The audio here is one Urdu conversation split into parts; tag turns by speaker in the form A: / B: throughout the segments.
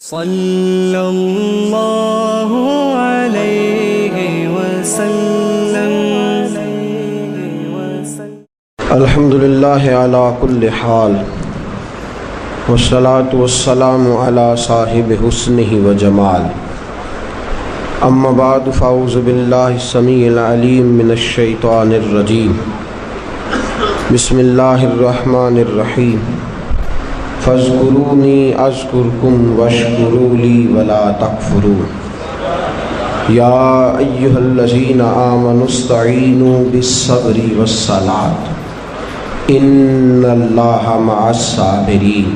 A: صلی اللہ علیہ وسلم۔
B: الحمدللہ علی کل حال والصلاة والسلام علی صاحب حسنہ و جمال، اما بعد فاعوذ باللہ السمیع العلیم من الشیطان الرجیم، بسم اللہ الرحمن الرحیم، فاذکرونی اذکرکم واشکروا لی ولا تکفرون، یا ایہا الذین آمنوا استعینوا بالصبر والصلاۃ ان اللہ مع الصابرین،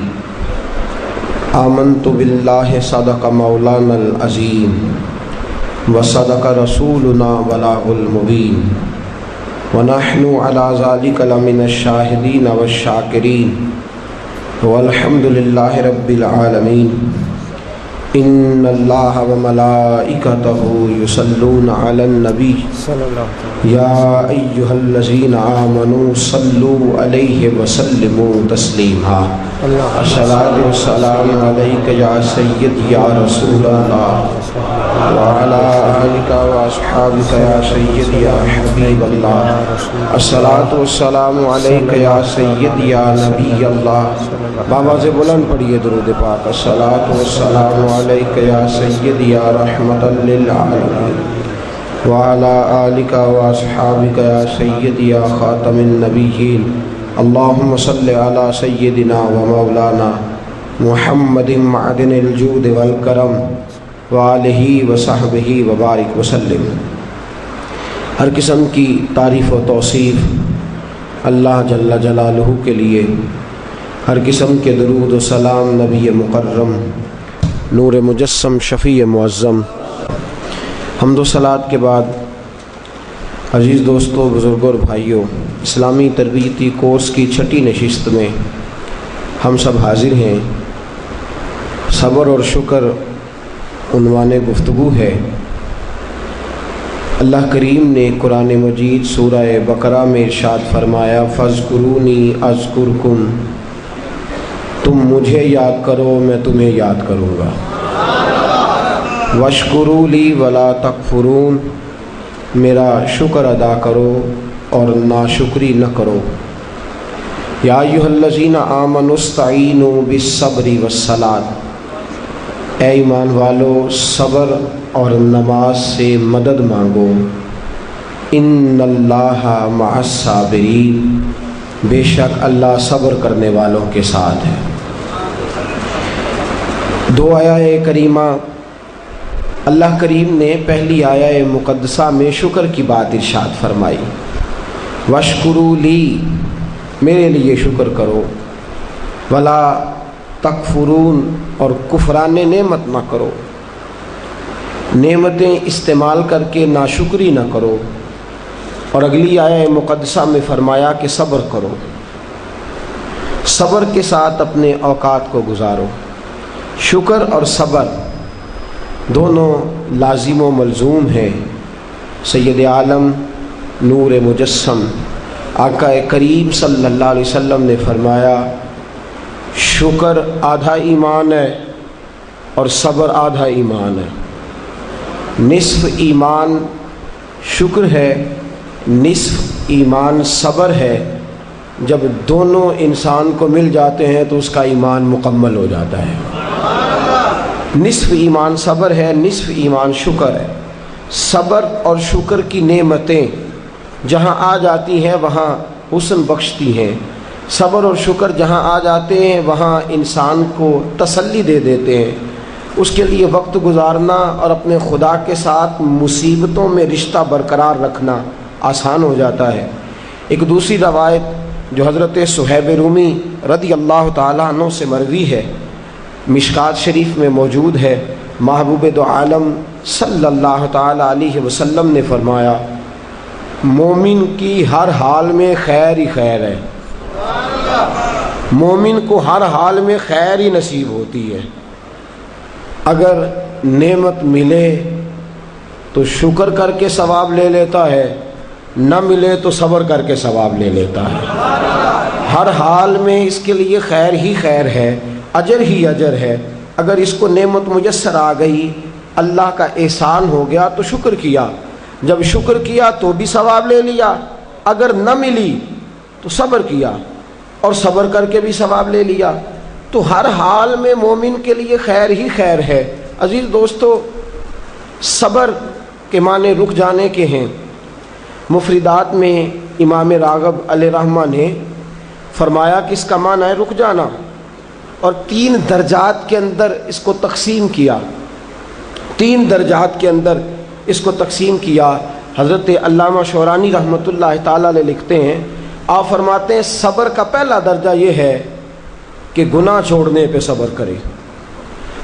B: آمنت باللہ صدق مولانا العظیم وصدق رسولنا بلاغ المبین، ونحن علی ذلک لمن الشاہدین والشاکرین، والحمد للہ رب العالمین۔ ان اللہ وملائکتہ یصلون علی النبی یا ایہا الذین آمنوا صلوا علیہ وسلموا تسلیما۔ الصلاۃ والسلام علیک یا سیدی یا رسول اللہ وعلی آلک واصحابک یا سیدی یا حبیب اللہ۔ الصلاۃ والسلام علیک یا سیدی یا نبی اللہ۔ بابا سے بلند پڑھیے درود پاک۔ الصلاۃ والسلام علیک یا سیدی یا رحمۃ للعالمین وعلی آلک واصحابک یا سیدی یا خاتم النبیین۔ اللہم صلی علی سیدنا و مولانا محمد معدن الجود والکرم وآلہ وصحبہ وبارک وسلم۔ ہر قسم کی تعریف و توصیف اللہ جل جلالہ کے لیے، ہر قسم کے درود و سلام نبی مکرم نور مجسم شفیع معظم۔ حمد و صلوات کے بعد عزیز دوستو، بزرگوں اور بھائیوں، اسلامی تربیتی کورس کی چھٹی نشست میں ہم سب حاضر ہیں۔ صبر اور شکر عنوان گفتگو ہے۔ اللہ کریم نے قرآن مجید سورہ بقرہ میں ارشاد فرمایا، فاذکرونی اذکرکم، تم مجھے یاد کرو میں تمہیں یاد کروں گا، واشکروا لی ولا تکفرون، میرا شکر ادا کرو اور ناشکری نہ کرو۔ یا ایھا الذین آمنوا استعینوا بالصبر والصلاۃ، اے ایمان والو صبر اور نماز سے مدد مانگو۔ ان اللہ مع الصابرین، بے شک اللہ صبر کرنے والوں کے ساتھ ہے۔ دو آیہ کریمہ اللہ کریم نے پہلی آیہ مقدسہ میں شکر کی بات ارشاد فرمائی، واشکروا لی، میرے لیے شکر کرو، ولا تکفرون، اور کفران نعمت نہ کرو، نعمتیں استعمال کر کے ناشکری نہ کرو۔ اور اگلی آیہ مقدسہ میں فرمایا کہ صبر کرو، صبر کے ساتھ اپنے اوقات کو گزارو۔ شکر اور صبر دونوں لازم و ملزوم ہیں۔ سید عالم نور مجسم آقا کریم صلی اللہ علیہ وسلم نے فرمایا، شکر آدھا ایمان ہے اور صبر آدھا ایمان ہے۔ نصف ایمان شکر ہے، نصف ایمان صبر ہے۔ جب دونوں انسان کو مل جاتے ہیں تو اس کا ایمان مکمل ہو جاتا ہے۔ نصف ایمان صبر ہے، نصف ایمان شکر ہے۔ صبر اور شکر کی نعمتیں جہاں آ جاتی ہیں وہاں حسن بخشتی ہیں۔ صبر اور شکر جہاں آ جاتے ہیں وہاں انسان کو تسلی دے دیتے ہیں۔ اس کے لیے وقت گزارنا اور اپنے خدا کے ساتھ مصیبتوں میں رشتہ برقرار رکھنا آسان ہو جاتا ہے۔ ایک دوسری روایت جو حضرت صہیب رومی رضی اللہ تعالیٰ عنہ سے مروی ہے، مشکات شریف میں موجود ہے، محبوب دو عالم صلی اللہ تعالیٰ علیہ وسلم نے فرمایا، مومن کی ہر حال میں خیر ہی خیر ہے، مومن کو ہر حال میں خیر ہی نصیب ہوتی ہے۔ اگر نعمت ملے تو شکر کر کے ثواب لے لیتا ہے، نہ ملے تو صبر کر کے ثواب لے لیتا ہے۔ ہر حال میں اس کے لیے خیر ہی خیر ہے، اجر ہی اجر ہے۔ اگر اس کو نعمت میسر آ گئی، اللہ کا احسان ہو گیا تو شکر کیا، جب شکر کیا تو بھی ثواب لے لیا، اگر نہ ملی تو صبر کیا اور صبر کر کے بھی ثواب لے لیا۔ تو ہر حال میں مومن کے لیے خیر ہی خیر ہے۔ عزیز دوستو، صبر کے معنی رک جانے کے ہیں۔ مفردات میں امام راغب علیہ رحمہ نے فرمایا کہ اس کا معنی ہے رک جانا، اور 3 درجات کے اندر اس کو تقسیم کیا، 3 درجات کے اندر اس کو تقسیم کیا۔ حضرت علامہ شورانی رحمۃ اللہ تعالیٰ علیہ لکھتے ہیں، آپ فرماتے ہیں صبر کا پہلا درجہ یہ ہے کہ گناہ چھوڑنے پہ صبر کرے۔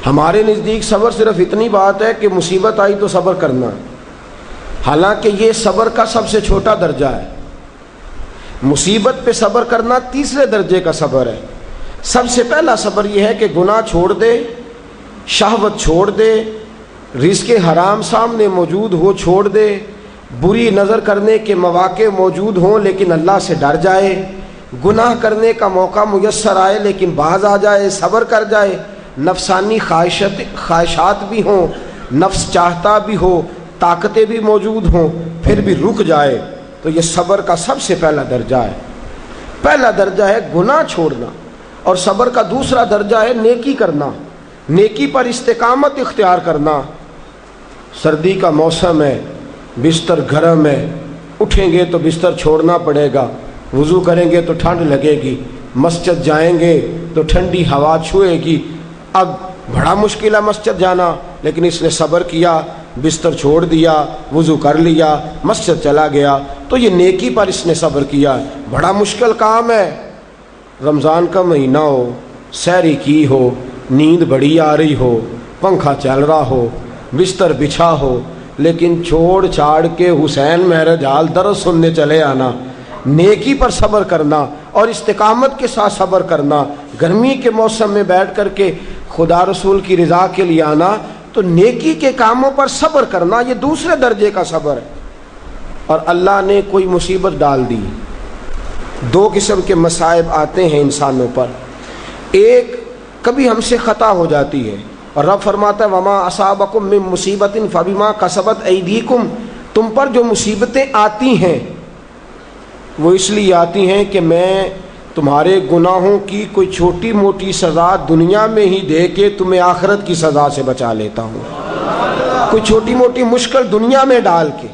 B: ہمارے نزدیک صبر صرف اتنی بات ہے کہ مصیبت آئی تو صبر کرنا، حالانکہ یہ صبر کا سب سے چھوٹا درجہ ہے۔ مصیبت پہ صبر کرنا تیسرے درجے کا صبر ہے۔ سب سے پہلا صبر یہ ہے کہ گناہ چھوڑ دے، شہوت چھوڑ دے، رزق حرام سامنے موجود ہو چھوڑ دے، بری نظر کرنے کے مواقع موجود ہوں لیکن اللہ سے ڈر جائے، گناہ کرنے کا موقع میسر آئے لیکن باز آ جائے، صبر کر جائے، نفسانی خواہشات بھی ہوں، نفس چاہتا بھی ہو، طاقتیں بھی موجود ہوں، پھر بھی رک جائے، تو یہ صبر کا سب سے پہلا درجہ ہے۔ پہلا درجہ ہے گناہ چھوڑنا، اور صبر کا دوسرا درجہ ہے نیکی کرنا، نیکی پر استقامت اختیار کرنا۔ سردی کا موسم ہے، بستر گرم ہے، اٹھیں گے تو بستر چھوڑنا پڑے گا، وضو کریں گے تو ٹھنڈ لگے گی، مسجد جائیں گے تو ٹھنڈی ہوا چھوئے گی۔ اب بڑا مشکل ہے مسجد جانا، لیکن اس نے صبر کیا، بستر چھوڑ دیا، وضو کر لیا، مسجد چلا گیا، تو یہ نیکی پر اس نے صبر کیا۔ بڑا مشکل کام ہے، رمضان کا مہینہ ہو، سحری کی ہو، نیند بڑی آ رہی ہو، پنکھا چل رہا ہو، بستر بچھا ہو، لیکن چھوڑ چھاڑ کے حسین مہرج حال درس سننے چلے آنا، نیکی پر صبر کرنا اور استقامت کے ساتھ صبر کرنا، گرمی کے موسم میں بیٹھ کر کے خدا رسول کی رضا کے لیے آنا، تو نیکی کے کاموں پر صبر کرنا، یہ دوسرے درجے کا صبر ہے۔ اور اللہ نے کوئی مصیبت ڈال دی، 2 قسم کے مصائب آتے ہیں انسانوں پر۔ ایک، کبھی ہم سے خطا ہو جاتی ہے، اور رب فرماتا ہے وما اصابکم من مصیبت فبما کسبت ایدیکم، تم پر جو مصیبتیں آتی ہیں وہ اس لیے آتی ہیں کہ میں تمہارے گناہوں کی کوئی چھوٹی موٹی سزا دنیا میں ہی دے کے تمہیں آخرت کی سزا سے بچا لیتا ہوں، کوئی چھوٹی موٹی مشکل دنیا میں ڈال کے۔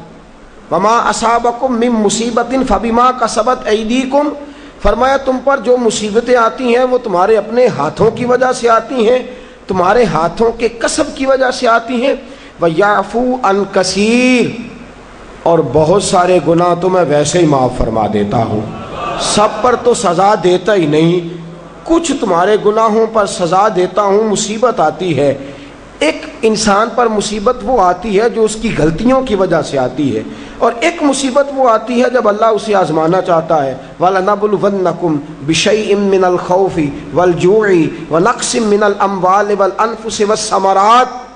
B: وما اصابکم من مصیبت فبما کسبت ایدیکم، فرمایا تم پر جو مصیبتیں آتی ہیں وہ تمہارے اپنے ہاتھوں کی وجہ سے آتی ہیں، تمہارے ہاتھوں کے کسب کی وجہ سے آتی ہیں۔ وَيَعْفُو عَنْ كَثِيرٍ، اور بہت سارے گناہ تو میں ویسے ہی معاف فرما دیتا ہوں، سب پر تو سزا دیتا ہی نہیں، کچھ تمہارے گناہوں پر سزا دیتا ہوں۔ مصیبت آتی ہے، ایک انسان پر مصیبت وہ آتی ہے جو اس کی غلطیوں کی وجہ سے آتی ہے، اور ایک مصیبت وہ آتی ہے جب اللہ اسے آزمانا چاہتا ہے۔ وَلَنَبْلُوَنَّكُمْ بِشَيْءٍ مِّنَ الْخَوْفِ وَالْجُوعِ وَنَقْصٍ مِّنَ الْأَمْوَالِ وَالْأَنفُسِ وَالثَّمَرَاتِ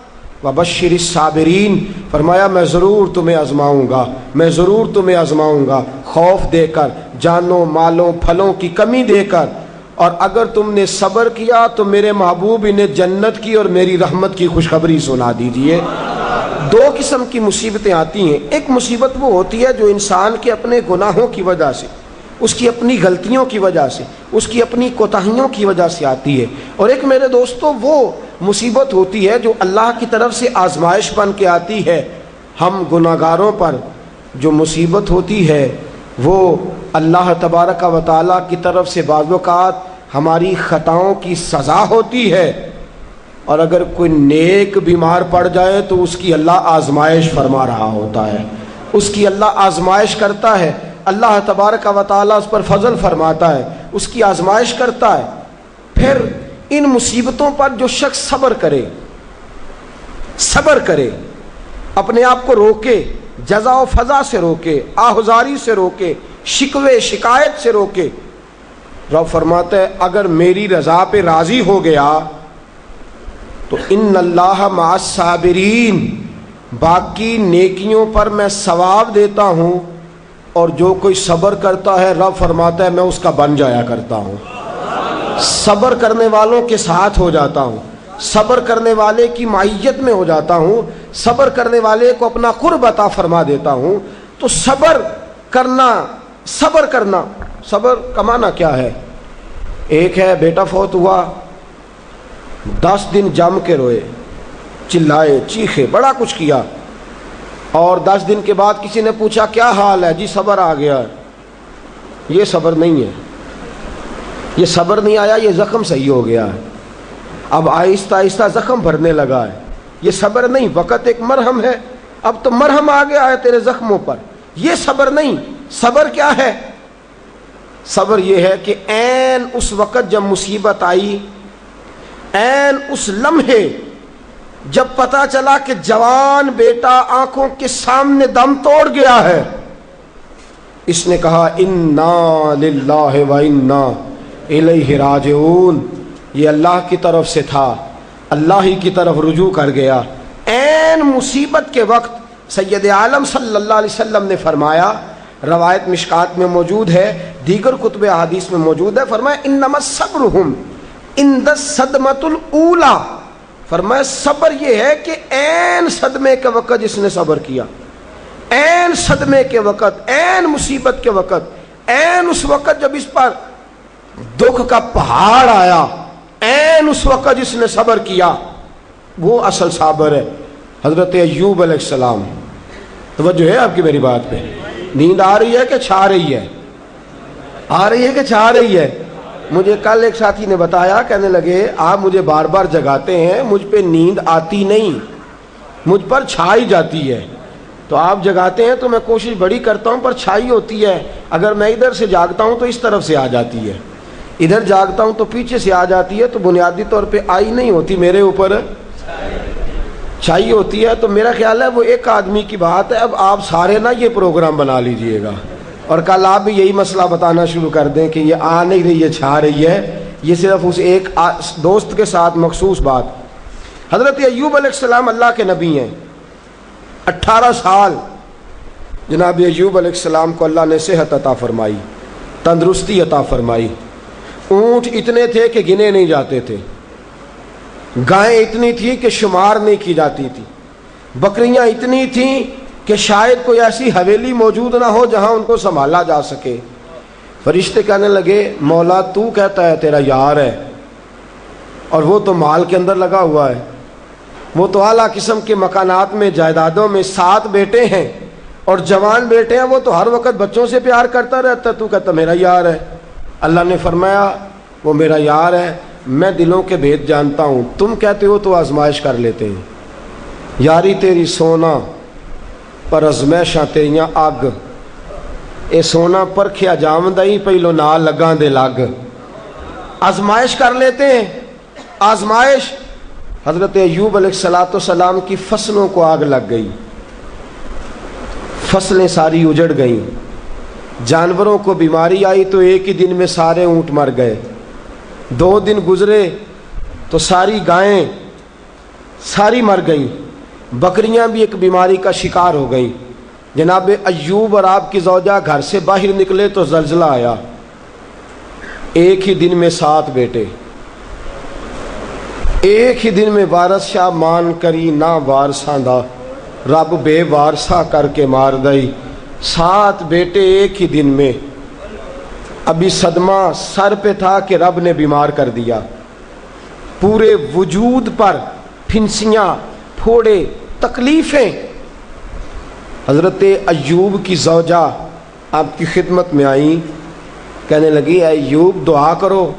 B: وَبَشِّرِ الصَّابِرِينَ، فرمایا میں ضرور تمہیں آزماؤں گا، میں ضرور تمہیں آزماؤں گا، خوف دے کر، جانوں مالوں پھلوں کی کمی دے کر، اور اگر تم نے صبر کیا تو میرے محبوب انہیں جنت کی اور میری رحمت کی خوشخبری سنا دیجئے۔ 2 قسم کی مصیبتیں آتی ہیں، ایک مصیبت وہ ہوتی ہے جو انسان کے اپنے گناہوں کی وجہ سے، اس کی اپنی غلطیوں کی وجہ سے، اس کی اپنی کوتاہیوں کی وجہ سے آتی ہے، اور ایک میرے دوستو وہ مصیبت ہوتی ہے جو اللہ کی طرف سے آزمائش بن کے آتی ہے۔ ہم گناہگاروں پر جو مصیبت ہوتی ہے وہ اللہ تبارک و تعالیٰ کی طرف سے بعض اوقات ہماری خطاؤں کی سزا ہوتی ہے، اور اگر کوئی نیک بیمار پڑ جائے تو اس کی اللہ آزمائش فرما رہا ہوتا ہے، اس کی اللہ آزمائش کرتا ہے، اللہ تبارک و تعالیٰ اس پر فضل فرماتا ہے، اس کی آزمائش کرتا ہے۔ پھر ان مصیبتوں پر جو شخص صبر کرے، اپنے آپ کو روکے، جزا و فضا سے روکے، آہذاری سے روکے، شکوے شکایت سے روکے، رب فرماتا ہے اگر میری رضا پہ راضی ہو گیا تو ان اللہ مع الصابرین، باقی نیکیوں پر میں ثواب دیتا ہوں، اور جو کوئی صبر کرتا ہے رب فرماتا ہے میں اس کا بن جایا کرتا ہوں، صبر کرنے والوں کے ساتھ ہو جاتا ہوں۔ صبر کرنے والے کی معیت میں ہو جاتا ہوں، صبر کرنے والے کو اپنا قرب عطا فرما دیتا ہوں۔ تو صبر کرنا صبر کا معنی کیا ہے؟ ایک ہے بیٹا فوت ہوا، 10 دن جم کے روئے، چلائے، چیخے، بڑا کچھ کیا، اور 10 دن کے بعد کسی نے پوچھا کیا حال ہے؟ جی صبر آ گیا۔ یہ صبر نہیں ہے، یہ صبر نہیں آیا، یہ زخم صحیح ہو گیا ہے، اب آہستہ آہستہ زخم بھرنے لگا ہے۔ یہ صبر نہیں، وقت ایک مرہم ہے، اب تو مرہم آ گیا ہے تیرے زخموں پر، یہ صبر نہیں۔ صبر کیا ہے؟ صبر یہ ہے کہ عین اس وقت جب مصیبت آئی، عین اس لمحے جب پتا چلا کہ جوان بیٹا آنکھوں کے سامنے دم توڑ گیا ہے، اس نے کہا انا للہ و انا الیہ راجعون، یہ اللہ کی طرف سے تھا، اللہ ہی کی طرف رجوع کر گیا۔ عین مصیبت کے وقت سید عالم صلی اللہ علیہ وسلم نے فرمایا، روایت مشکات میں موجود ہے، دیگر کتب احادیث میں موجود ہے، فرمایا انما صبرہم عند الصدمۃ الاولی، فرمایا صبر یہ ہے کہ عین صدمے کے وقت جس نے صبر کیا، عین صدمے کے وقت، عین مصیبت کے وقت، عین اس وقت جب اس پر دکھ کا پہاڑ آیا، عین اس وقت جس نے صبر کیا، وہ اصل صابر ہے۔ حضرت ایوب علیہ السلام، توجہ ہے آپ کی میری بات پہ؟ نیند آ رہی ہے کہ چھا رہی ہے؟ آ رہی ہے کہ چھا رہی ہے؟ مجھے کل ایک ساتھی نے بتایا، کہنے لگے آپ مجھے بار بار جگاتے ہیں، مجھ پہ نیند آتی نہیں، مجھ پر چھائی جاتی ہے، تو آپ جگاتے ہیں تو میں کوشش بڑی کرتا ہوں پر چھائی ہوتی ہے، اگر میں ادھر سے جاگتا ہوں تو اس طرف سے آ جاتی ہے، ادھر جاگتا ہوں تو پیچھے سے آ جاتی ہے، تو بنیادی طور پہ آئی نہیں ہوتی، میرے اوپر چھائی ہوتی ہے۔ تو میرا خیال ہے وہ ایک آدمی کی بات ہے، اب آپ سارے نا یہ پروگرام بنا لیجئے گا، اور کل آپ بھی یہی مسئلہ بتانا شروع کر دیں کہ یہ آ نہیں رہی ہے، چھا رہی ہے، یہ صرف اس ایک دوست کے ساتھ مخصوص بات۔ حضرت ایوب علیہ السلام اللہ کے نبی ہیں، 18 سال جناب ایوب علیہ السلام کو اللہ نے صحت عطا فرمائی، تندرستی عطا فرمائی، اونٹ اتنے تھے کہ گنے نہیں جاتے تھے، گائیں اتنی تھی کہ شمار نہیں کی جاتی تھی، بکریاں اتنی تھیں کہ شاید کوئی ایسی حویلی موجود نہ ہو جہاں ان کو سنبھالا جا سکے۔ فرشتے کہنے لگے مولا تو کہتا ہے تیرا یار ہے، اور وہ تو مال کے اندر لگا ہوا ہے، وہ تو اعلیٰ قسم کے مکانات میں، جائیدادوں میں، 7 بیٹے ہیں اور جوان بیٹے ہیں، وہ تو ہر وقت بچوں سے پیار کرتا رہتا ہے، تو کہتا میرا یار ہے۔ اللہ نے فرمایا وہ میرا یار ہے، میں دلوں کے بھید جانتا ہوں، تم کہتے ہو تو آزمائش کر لیتے ہیں، یاری تیری سونا پر ازمائشاں تیریاں اگ، اے سونا پرکھیا جامدائی پہلو نال لگاں دے لگ، آزمائش کر لیتے ہیں۔ آزمائش، حضرت ایوب علیہ السلام کی فصلوں کو آگ لگ گئی، فصلیں ساری اجڑ گئیں، جانوروں کو بیماری آئی تو ایک ہی دن میں سارے اونٹ مر گئے، 2 دن گزرے تو ساری گائیں ساری مر گئیں، بکریاں بھی ایک بیماری کا شکار ہو گئیں۔ جناب ایوب اور آپ کی زوجہ گھر سے باہر نکلے تو زلزلہ آیا، ایک ہی دن میں 7 بیٹے، ایک ہی دن میں وارث شاہ مان کری نہ وارثاں دا، رب بے وارثہ کر کے مار دئی، 7 بیٹے ایک ہی دن میں۔ ابھی صدمہ سر پہ تھا کہ رب نے بیمار کر دیا، پورے وجود پر پھنسیاں، پھوڑے، تکلیفیں۔ حضرت ایوب کی زوجہ آپ کی خدمت میں آئیں، کہنے لگی اے ایوب دعا کرو،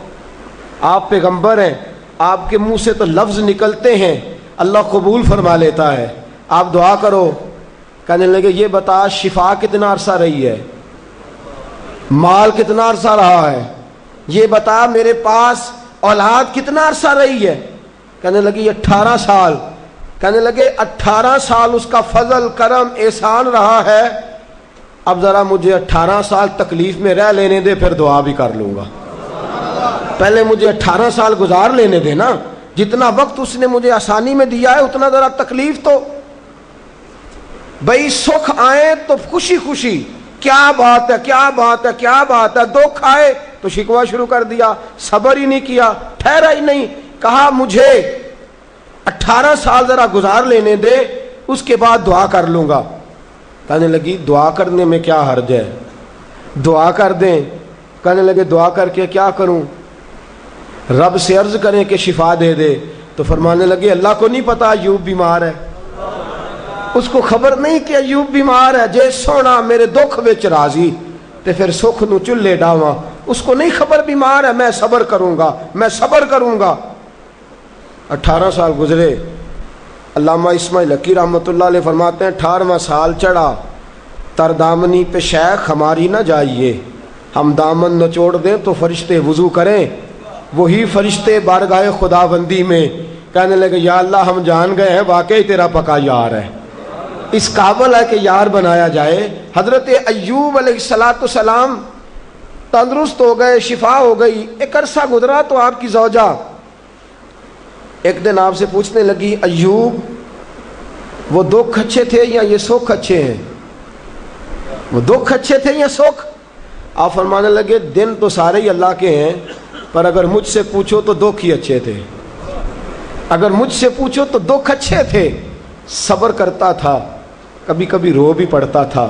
B: آپ پیغمبر ہیں، آپ کے منہ سے تو لفظ نکلتے ہیں اللہ قبول فرما لیتا ہے، آپ دعا کرو۔ کہنے لگے یہ بتا شفا کتنا عرصہ رہی ہے، مال کتنا عرصہ رہا ہے، یہ بتا میرے پاس اولاد کتنا عرصہ رہی ہے۔ کہنے لگی 18 سال۔ کہنے لگے 18 سال اس کا فضل، کرم، احسان رہا ہے، اب ذرا مجھے 18 سال تکلیف میں رہ لینے دے، پھر دعا بھی کر لوں گا، پہلے مجھے 18 سال گزار لینے دے نا، جتنا وقت اس نے مجھے آسانی میں دیا ہے اتنا ذرا تکلیف تو بھئی، سکھ آئے تو خوشی خوشی، کیا بات ہے کیا بات ہے کیا بات ہے، دکھ آئے تو شکوہ شروع کر دیا، صبر ہی نہیں کیا، ٹھہرا ہی نہیں، کہا مجھے 18 سال ذرا گزار لینے دے، اس کے بعد دعا کر لوں گا۔ کہنے لگی دعا کرنے میں کیا حرج ہے، دعا کر دیں۔ کہنے لگے دعا کر کے کیا کروں، رب سے عرض کریں کہ شفا دے دے۔ تو فرمانے لگے اللہ کو نہیں پتا ایوب بیمار ہے، اس کو خبر نہیں کہ ایوب بیمار ہے۔ جے سونا میرے دکھ وچ راضی تے پھر سکھ نو چلے ڈاواں، اس کو نہیں خبر بیمار ہے، میں صبر کروں گا، میں صبر کروں گا۔ 18 سال گزرے۔ علامہ اسماعیل حقی رحمۃ اللہ علیہ فرماتے ہیں 18واں سال چڑھا، تر دامنی پہ شیخ ہماری نہ جائیے، ہم دامن نچوڑ دیں تو فرشتے وضو کریں۔ وہی فرشتے بارگاہ خداوندی میں کہنے لگے یا اللہ ہم جان گئے ہیں واقعی تیرا پکا یار ہے، اس قابل ہے کہ یار بنایا جائے۔ حضرت ایوب علیہ السلام تندرست ہو گئے، شفا ہو گئی۔ ایک عرصہ گزرا تو آپ کی زوجہ ایک دن آپ سے پوچھنے لگی ایوب وہ دکھ اچھے تھے یا یہ سکھ اچھے ہیں، وہ دکھ اچھے تھے یا سکھ؟ آپ فرمانے لگے دن تو سارے ہی اللہ کے ہیں، پر اگر مجھ سے پوچھو تو دکھ ہی اچھے تھے، اگر مجھ سے پوچھو تو دکھ اچھے تھے۔ صبر کرتا تھا، کبھی کبھی رو بھی پڑتا تھا،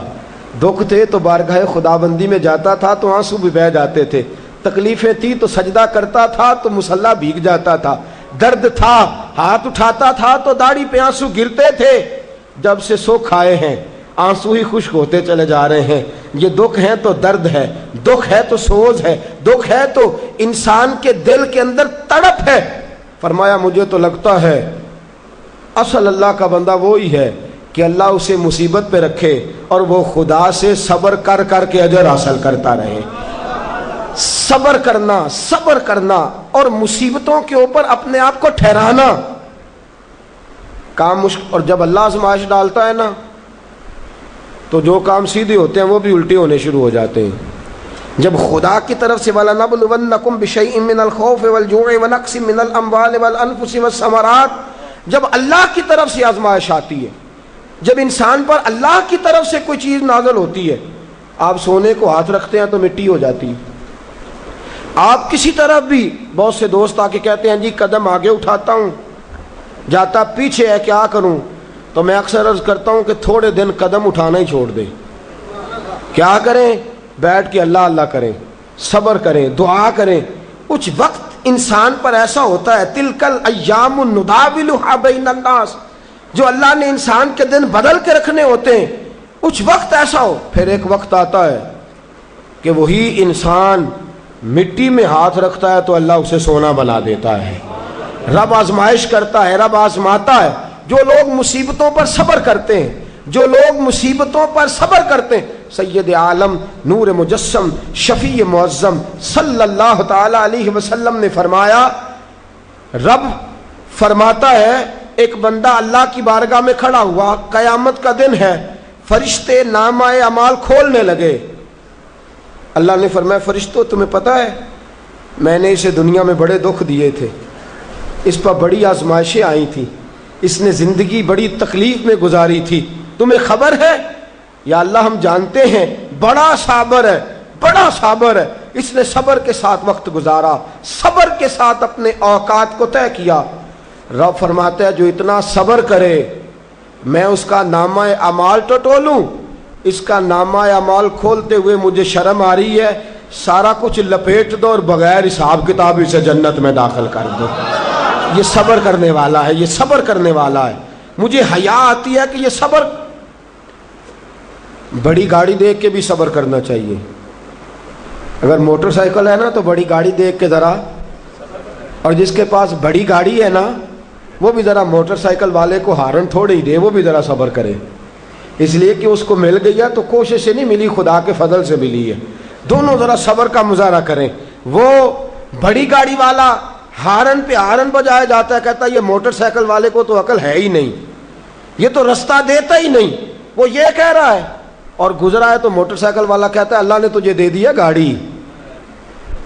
B: دکھ تھے تو بارگاہ خداوندی میں جاتا تھا تو آنسو بھی بہہ جاتے تھے، تکلیفیں تھی تو سجدہ کرتا تھا تو مصلی بھیگ جاتا تھا، درد تھا ہاتھ اٹھاتا تھا تو داڑھی پہ آنسو گرتے تھے۔ جب سے سکھ آئے ہیں آنسو ہی خشک ہوتے چلے جا رہے ہیں۔ یہ دکھ ہے تو درد ہے، دکھ ہے تو سوز ہے، دکھ ہے تو انسان کے دل کے اندر تڑپ ہے۔ فرمایا مجھے تو لگتا ہے اصل اللہ کا بندہ وہی ہے کہ اللہ اسے مصیبت پہ رکھے اور وہ خدا سے صبر کر کر کے اجر حاصل کرتا رہے۔ صبر کرنا، صبر کرنا اور مصیبتوں کے اوپر اپنے آپ کو ٹھہرانا کام مشکل۔ اور جب اللہ آزمائش ڈالتا ہے نا تو جو کام سیدھے ہوتے ہیں وہ بھی الٹے ہونے شروع ہو جاتے ہیں۔ جب خدا کی طرف سے وَلَنَبْلُوَنَّكُمْ بِشَيْءٍ مِّنَ الْخَوْفِ وَالْجُوعِ وَنَقْصٍ مِّنَ الْأَمْوَالِ وَالْأَنفُسِ وَالثَّمَرَاتِ، جب اللہ کی طرف سے آزمائش آتی ہے، جب انسان پر اللہ کی طرف سے کوئی چیز نازل ہوتی ہے، آپ سونے کو ہاتھ رکھتے ہیں تو مٹی ہو جاتی ہے۔ آپ کسی طرف بھی، بہت سے دوست آ کے کہتے ہیں جی قدم آگے اٹھاتا ہوں جاتا پیچھے ہے، کیا کروں؟ تو میں اکثر عرض کرتا ہوں کہ تھوڑے دن قدم اٹھانا ہی چھوڑ دیں۔ کیا کریں؟ بیٹھ کے اللہ اللہ کریں، صبر کریں، دعا کریں۔ کچھ وقت انسان پر ایسا ہوتا ہے تلک الایام نداولها بین الناس، جو اللہ نے انسان کے دن بدل کے رکھنے ہوتے ہیں، کچھ وقت ایسا ہو، پھر ایک وقت آتا ہے کہ وہی انسان مٹی میں ہاتھ رکھتا ہے تو اللہ اسے سونا بنا دیتا ہے۔ رب آزمائش کرتا ہے، رب آزماتا ہے۔ جو لوگ مصیبتوں پر صبر کرتے ہیں، جو لوگ مصیبتوں پر صبر کرتے ہیں، سید عالم نور مجسم شفیع معظم صلی اللہ تعالی علیہ وسلم نے فرمایا، رب فرماتا ہے ایک بندہ اللہ کی بارگاہ میں کھڑا ہوا، قیامت کا دن ہے، فرشتے نامہ اعمال کھولنے لگے۔ اللہ نے فرمایا فرشتوں تمہیں پتہ ہے میں نے اسے دنیا میں بڑے دکھ دیے تھے، اس پر بڑی آزمائشیں آئی تھیں، اس نے زندگی بڑی تکلیف میں گزاری تھی، تمہیں خبر ہے؟ یا اللہ ہم جانتے ہیں، بڑا صابر ہے، بڑا صابر ہے، اس نے صبر کے ساتھ وقت گزارا، صبر کے ساتھ اپنے اوقات کو طے کیا۔ رب فرماتا ہے جو اتنا صبر کرے میں اس کا نامہ اعمال ٹٹولوں، اس کا نامہ اعمال کھولتے ہوئے مجھے شرم آ رہی ہے، سارا کچھ لپیٹ دو اور بغیر حساب کتاب اسے جنت میں داخل کر دو۔ یہ صبر کرنے والا ہے، یہ صبر کرنے والا ہے۔ مجھے حیا آتی ہے کہ یہ صبر، بڑی گاڑی دیکھ کے بھی صبر کرنا چاہیے۔ اگر موٹر سائیکل ہے نا تو بڑی گاڑی دیکھ کے ذرا، اور جس کے پاس بڑی گاڑی ہے نا وہ بھی ذرا موٹر سائیکل والے کو ہارن تھوڑی دے، وہ بھی ذرا صبر کرے، اس لیے کہ اس کو مل گئی ہے تو کوشش سے نہیں ملی، خدا کے فضل سے ملی ہے۔ دونوں ذرا صبر کا مظاہرہ کریں۔ وہ بڑی گاڑی والا ہارن پہ ہارن بجایا جاتا ہے، کہتا ہے یہ موٹر سائیکل والے کو تو عقل ہے ہی نہیں، یہ تو رستہ دیتا ہی نہیں، وہ یہ کہہ رہا ہے، اور گزرا ہے تو موٹر سائیکل والا کہتا ہے اللہ نے تجھے دے دیا گاڑی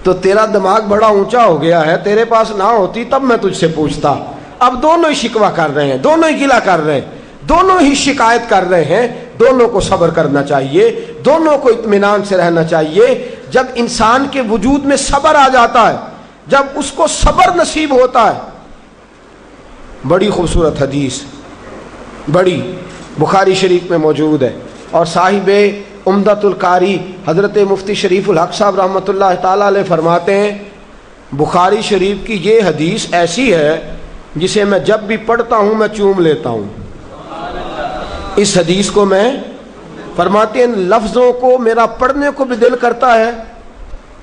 B: تو تیرا دماغ بڑا اونچا ہو گیا ہے، تیرے پاس نہ ہوتی تب میں تجھ سے پوچھتا۔ اب دونوں ہی شکوہ کر رہے ہیں، دونوں ہی گلہ کر رہے ہیں، دونوں ہی شکایت کر رہے ہیں۔ دونوں کو صبر کرنا چاہیے، دونوں کو اطمینان سے رہنا چاہیے۔ جب انسان کے وجود میں صبر آ جاتا ہے، جب اس کو صبر نصیب ہوتا ہے بڑی خوبصورت حدیث، بڑی، بخاری شریف میں موجود ہے، اور صاحب عمدۃ القاری حضرت مفتی شریف الحق صاحب رحمۃ اللہ تعالیٰ علیہ فرماتے ہیں بخاری شریف کی یہ حدیث ایسی ہے جسے میں جب بھی پڑھتا ہوں میں چوم لیتا ہوں۔ اس حدیث کو میں فرماتے ہیں لفظوں کو میرا پڑھنے کو بھی دل کرتا ہے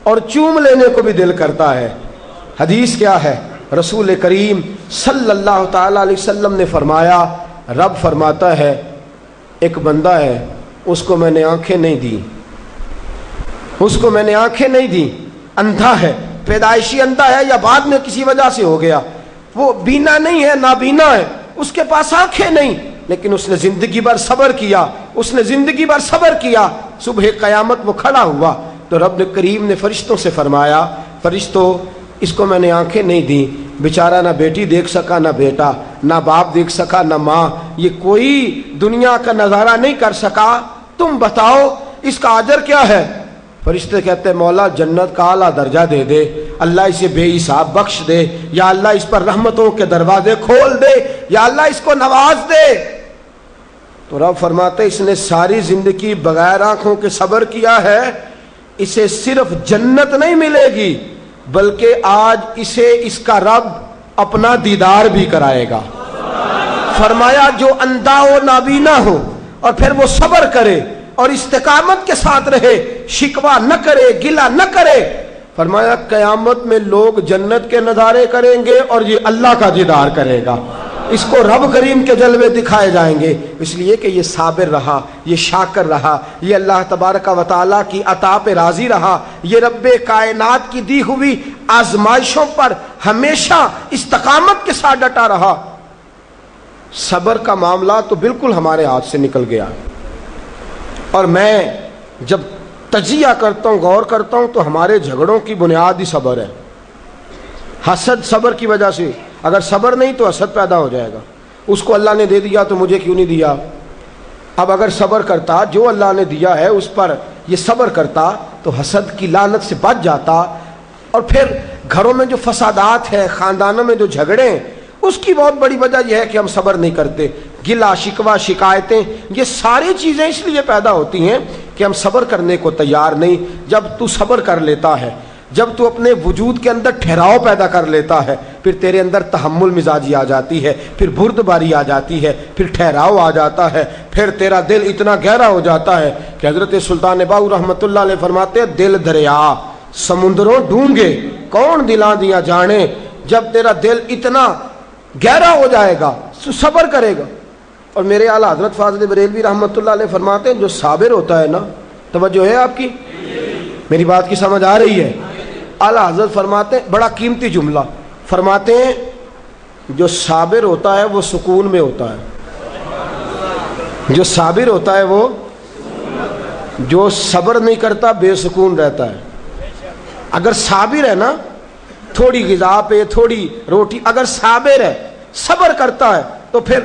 B: اور چوم لینے کو بھی دل کرتا ہے۔ حدیث کیا ہے؟ رسول کریم صلی اللہ تعالی علیہ وسلم نے فرمایا، رب فرماتا ہے ایک بندہ ہے، اس کو میں نے آنکھیں نہیں دی، اس کو میں نے آنکھیں نہیں دی، اندھا ہے، پیدائشی اندھا ہے یا بعد میں کسی وجہ سے ہو گیا، وہ بینا نہیں ہے، نابینا ہے، اس کے پاس آنکھیں نہیں، لیکن اس نے زندگی بھر صبر کیا، اس نے زندگی بھر صبر کیا، صبح قیامت وہ کھڑا ہوا تو رب کریم نے فرشتوں سے فرمایا، فرشتوں اس کو میں نے آنکھیں نہیں دی، بیچارہ نہ بیٹی دیکھ سکا نہ بیٹا، نہ باپ دیکھ سکا نہ ماں، یہ کوئی دنیا کا نظارہ نہیں کر سکا، تم بتاؤ اس کا اجر کیا ہے؟ فرشتے کہتے ہیں مولا جنت کا اعلیٰ درجہ دے دے، اللہ اسے بے حساب بخش دے، یا اللہ اس پر رحمتوں کے دروازے کھول دے، یا اللہ اس کو نواز دے۔ تو رب فرماتے اس نے ساری زندگی بغیر آنکھوں کے صبر کیا ہے، اسے صرف جنت نہیں ملے گی بلکہ آج اسے اس کا رب اپنا دیدار بھی کرائے گا۔ فرمایا جو اندھا ہو نابینا ہو اور پھر وہ صبر کرے اور استقامت کے ساتھ رہے، شکوہ نہ کرے، گلہ نہ کرے، فرمایا قیامت میں لوگ جنت کے نظارے کریں گے اور یہ اللہ کا دیدار کرے گا، اس کو رب کریم کے جلوے دکھائے جائیں گے، اس لیے کہ یہ صابر رہا، یہ شاکر رہا، یہ اللہ تبارک و تعالیٰ کی عطا پہ راضی رہا، یہ رب کائنات کی دی ہوئی آزمائشوں پر ہمیشہ استقامت کے ساتھ ڈٹا رہا۔ صبر کا معاملہ تو بالکل ہمارے ہاتھ سے نکل گیا، اور میں جب تجزیہ کرتا ہوں، غور کرتا ہوں تو ہمارے جھگڑوں کی بنیاد ہی صبر ہے۔ حسد صبر کی وجہ سے، اگر صبر نہیں تو حسد پیدا ہو جائے گا، اس کو اللہ نے دے دیا تو مجھے کیوں نہیں دیا؟ اب اگر صبر کرتا، جو اللہ نے دیا ہے اس پر یہ صبر کرتا تو حسد کی لعنت سے بچ جاتا، اور پھر گھروں میں جو فسادات ہیں، خاندانوں میں جو جھگڑے ہیں، اس کی بہت بڑی وجہ یہ ہے کہ ہم صبر نہیں کرتے۔ گلہ شکوہ شکایتیں یہ ساری چیزیں اس لیے پیدا ہوتی ہیں کہ ہم صبر کرنے کو تیار نہیں۔ جب تو صبر کر لیتا ہے، جب تو اپنے وجود کے اندر ٹھہراؤ پیدا کر لیتا ہے، پھر تیرے اندر تحمل مزاجی آ جاتی ہے، پھر بردباری آ جاتی ہے، پھر ٹھہراؤ آ جاتا ہے، پھر تیرا دل اتنا گہرا ہو جاتا ہے کہ حضرت سلطان باؤ رحمۃ اللہ علیہ فرماتے ہیں دل دریا سمندروں ڈونگے کون دلاں دیا جانے۔ جب تیرا دل اتنا گہرا ہو جائے گا تو صبر کرے گا۔ اور میرے اعلیٰ حضرت فاضل بریلوی رحمۃ اللہ علیہ فرماتے ہیں جو صابر ہوتا ہے نا، توجہ ہے آپ کی، میری بات کی سمجھ آ رہی ہے؟ اعلیٰ حضرت فرماتے ہیں بڑا قیمتی جملہ، فرماتے ہیں جو صابر ہوتا ہے وہ سکون میں ہوتا ہے، جو صابر ہوتا ہے وہ، جو صبر نہیں کرتا بے سکون رہتا ہے۔ اگر صابر ہے نا، تھوڑی غذا پہ تھوڑی روٹی، اگر صابر ہے صبر کرتا ہے تو پھر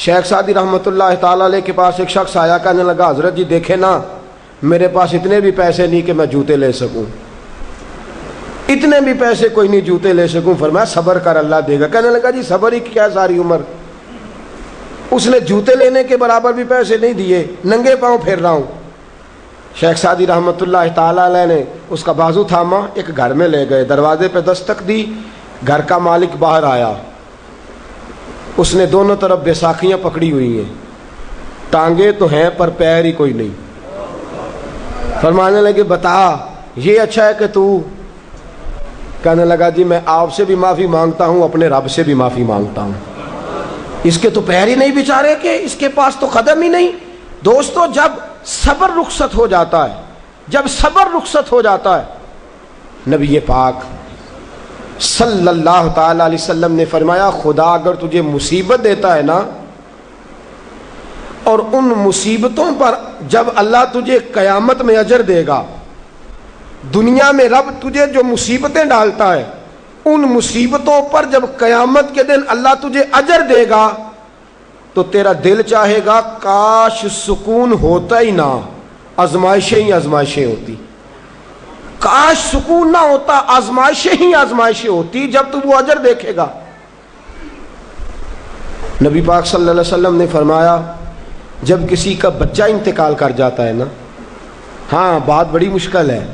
B: شیخ سعدی رحمۃ اللہ تعالیٰ علیہ کے پاس ایک شخص آیا، کہنے لگا حضرت جی دیکھیں نا میرے پاس اتنے بھی پیسے نہیں کہ میں جوتے لے سکوں، اتنے بھی پیسے کوئی نہیں جوتے لے سکوں۔ فرمایا صبر کر اللہ دے گا۔ کہنے لگا جی صبر ہی کیا ساری عمر، اس نے جوتے لینے کے برابر بھی پیسے نہیں دیے، ننگے پاؤں پھر رہا ہوں۔ شیخ سعدی رحمۃ اللہ تعالیٰ علیہ نے اس کا بازو تھاما، ایک گھر میں لے گئے، دروازے پہ دستک دی، گھر کا مالک باہر آیا، اس نے دونوں طرف بیساکھیاں پکڑی ہوئی ہیں، ٹانگیں تو ہیں پر پیر ہی کوئی نہیں۔ فرمانے لگے بتا یہ اچھا ہے کہ تو؟ کہنے لگا جی میں آپ سے بھی معافی مانگتا ہوں، اپنے رب سے بھی معافی مانگتا ہوں، اس کے تو پیر ہی نہیں بیچارے کہ اس کے پاس تو قدم ہی نہیں۔ دوستو جب صبر رخصت ہو جاتا ہے، جب صبر رخصت ہو جاتا ہے، نبی پاک صلی اللہ تعالی علیہ وسلم نے فرمایا خدا اگر تجھے مصیبت دیتا ہے نا، اور ان مصیبتوں پر جب اللہ تجھے قیامت میں اجر دے گا، دنیا میں رب تجھے جو مصیبتیں ڈالتا ہے ان مصیبتوں پر جب قیامت کے دن اللہ تجھے اجر دے گا تو تیرا دل چاہے گا کاش سکون ہوتا ہی نہ، آزمائشیں ہی آزمائشیں ہوتی، کاش سکون نہ ہوتا، آزمائشیں ہی آزمائشیں ہوتی۔ جب تو وہ اجر دیکھے گا نبی پاک صلی اللہ علیہ وسلم نے فرمایا جب کسی کا بچہ انتقال کر جاتا ہے نا، ہاں بات بڑی مشکل ہے،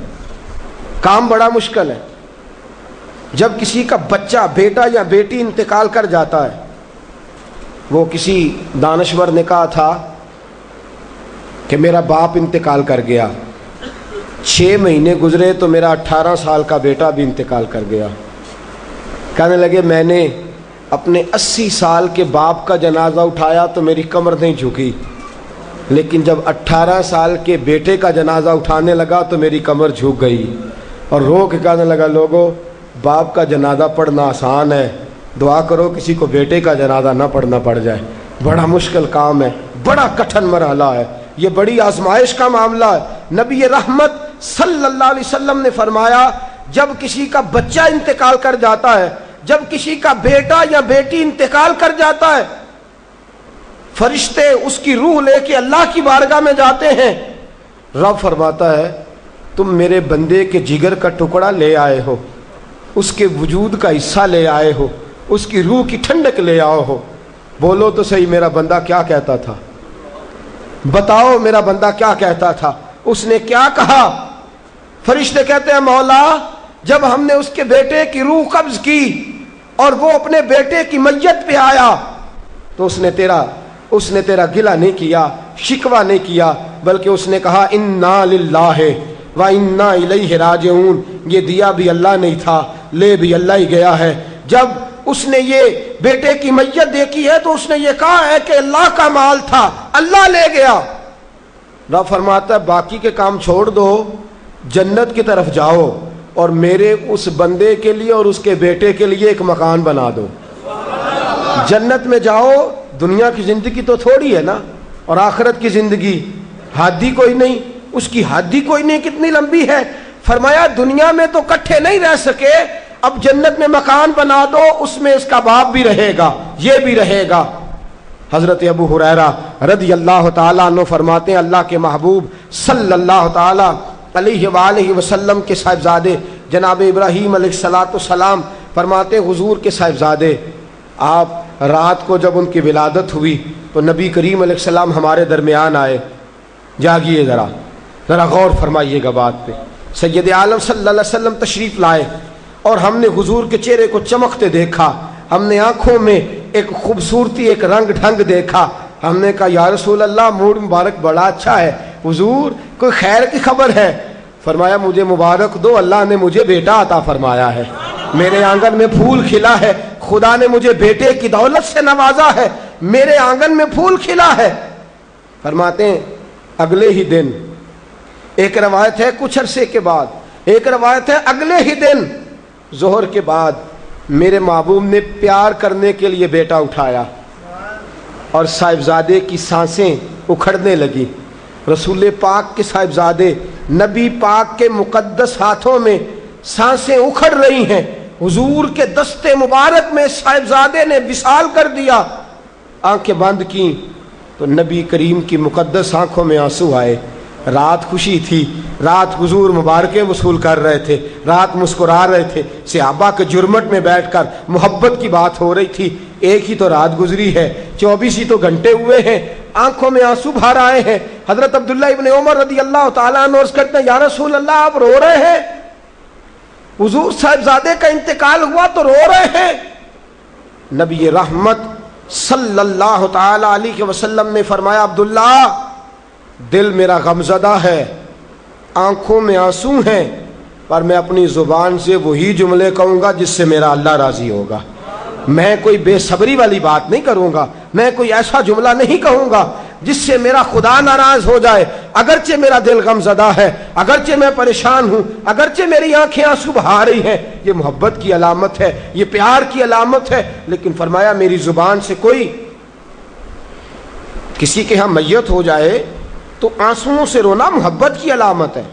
B: کام بڑا مشکل ہے، جب کسی کا بچہ بیٹا یا بیٹی انتقال کر جاتا ہے، وہ کسی دانشور نے کہا تھا کہ میرا باپ انتقال کر گیا، 6 مہینے گزرے تو میرا 18 سال کا بیٹا بھی انتقال کر گیا۔ کہنے لگے میں نے اپنے 80 سال کے باپ کا جنازہ اٹھایا تو میری کمر نہیں جھکی، لیکن جب 18 سال کے بیٹے کا جنازہ اٹھانے لگا تو میری کمر جھک گئی، اور رو کے کہنے لگا لوگوں باپ کا جنازہ پڑھنا آسان ہے، دعا کرو کسی کو بیٹے کا جنازہ نہ پڑھنا پڑ جائے، بڑا مشکل کام ہے، بڑا کٹھن مرحلہ ہے، یہ بڑی آزمائش کا معاملہ ہے۔ نبی رحمت صلی اللہ علیہ وسلم نے فرمایا جب کسی کا بچہ انتقال کر جاتا ہے، جب کسی کا بیٹا یا بیٹی انتقال کر جاتا ہے، فرشتے اس کی روح لے کے اللہ کی بارگاہ میں جاتے ہیں، رب فرماتا ہے تم میرے بندے کے جگر کا ٹکڑا لے آئے ہو، اس کے وجود کا حصہ لے آئے ہو، اس کی روح کی ٹھنڈک لے آؤ ہو، بولو تو صحیح میرا بندہ کیا کہتا تھا، بتاؤ میرا بندہ کیا کہتا تھا، اس نے کیا کہا؟ فرشتے کہتے ہیں مولا جب ہم نے اس کے بیٹے کی روح قبض کی اور وہ اپنے بیٹے کی میت پہ آیا تو اس نے تیرا گلہ نہیں کیا، شکوہ نہیں کیا، بلکہ اس نے کہا انا للہ و انا الیہ راجعون، یہ دیا بھی اللہ نہیں تھا، لے بھی اللہ ہی گیا ہے۔ جب اس نے یہ بیٹے کی میت دیکھی ہے تو اس نے یہ کہا ہے کہ اللہ کا مال تھا، اللہ لے گیا۔ رب فرماتا ہے باقی کے کام چھوڑ دو، جنت کی طرف جاؤ اور میرے اس بندے کے لیے اور اس کے بیٹے کے لیے ایک مکان بنا دو، جنت میں جاؤ۔ دنیا کی زندگی تو تھوڑی ہے نا، اور آخرت کی زندگی حد ہی کوئی نہیں، اس کی حد ہی کوئی نہیں، کتنی لمبی ہے۔ فرمایا دنیا میں تو کٹھے نہیں رہ سکے، اب جنت میں مکان بنا دو، اس میں اس کا باپ بھی رہے گا، یہ بھی رہے گا۔ حضرت ابو ہریرہ رضی اللہ تعالیٰ عنہ فرماتے ہیں اللہ کے محبوب صلی اللہ تعالیٰ علیہ وآلہ وسلم کے صاحبزادے جناب ابراہیم علیہ الصلاۃ والسلام فرماتے ہیں حضور کے صاحبزادے آپ رات کو جب ان کی ولادت ہوئی تو نبی کریم علیہ السلام ہمارے درمیان آئے۔ جاگیے ذرا غور فرمائیے گا بات پہ۔ سید عالم صلی اللہ علیہ وسلم تشریف لائے اور ہم نے حضور کے چہرے کو چمکتے دیکھا، ہم نے آنکھوں میں ایک خوبصورتی، ایک رنگ ڈھنگ دیکھا۔ ہم نے کہا یا رسول اللہ موڈ مبارک بڑا اچھا ہے، حضور کوئی خیر کی خبر ہے؟ فرمایا مجھے مبارک دو، اللہ نے مجھے بیٹا عطا فرمایا ہے، میرے آنگن میں پھول کھلا ہے، خدا نے مجھے بیٹے کی دولت سے نوازا ہے، میرے آنگن میں پھول کھلا ہے۔ فرماتے ہیں اگلے ہی دن، ایک روایت ہے کچھ عرصے کے بعد، ایک روایت ہے اگلے ہی دن ظہر کے بعد میرے محبوب نے پیار کرنے کے لیے بیٹا اٹھایا اور صاحبزادے کی سانسیں اکھڑنے لگی۔ رسول پاک کے صاحبزادے نبی پاک کے مقدس ہاتھوں میں سانسیں اکھڑ رہی ہیں، حضور کے دستے مبارک میں صاحبزادے نے وصال کر دیا۔ آنکھیں بند کی تو نبی کریم کی مقدس آنکھوں میں آنسو آئے۔ رات خوشی تھی، رات حضور مبارکیں وصول کر رہے تھے، رات مسکرا رہے تھے، صحابہ کے جرمٹ میں بیٹھ کر محبت کی بات ہو رہی تھی۔ ایک ہی تو رات گزری ہے، 24 ہی تو گھنٹے ہوئے ہیں، آنکھوں میں آنسو بھر آئے ہیں۔ حضرت عبداللہ ابن عمر رضی اللہ تعالیٰ عنہ عرض کرتے ہیں یا رسول اللہ آپ رو رہے ہیں؟ حضور صاحبزادے کا انتقال ہوا تو رو رہے ہیں؟ نبی رحمت صلی اللہ تعالی علیہ وسلم نے فرمایا عبداللہ دل میرا غمزدہ ہے، آنکھوں میں آنسو ہیں، پر میں اپنی زبان سے وہی جملے کہوں گا جس سے میرا اللہ راضی ہوگا۔ میں کوئی بے صبری والی بات نہیں کروں گا، میں کوئی ایسا جملہ نہیں کہوں گا جس سے میرا خدا ناراض ہو جائے۔ اگرچہ میرا دل غمزدہ ہے، اگرچہ میں پریشان ہوں، اگرچہ میری آنکھیں آنسو بہا رہی ہیں، یہ محبت کی علامت ہے، یہ پیار کی علامت ہے، لیکن فرمایا میری زبان سے کوئی کسی کے ہاں میت ہو جائے تو آنسوؤں سے رونا محبت کی علامت ہے۔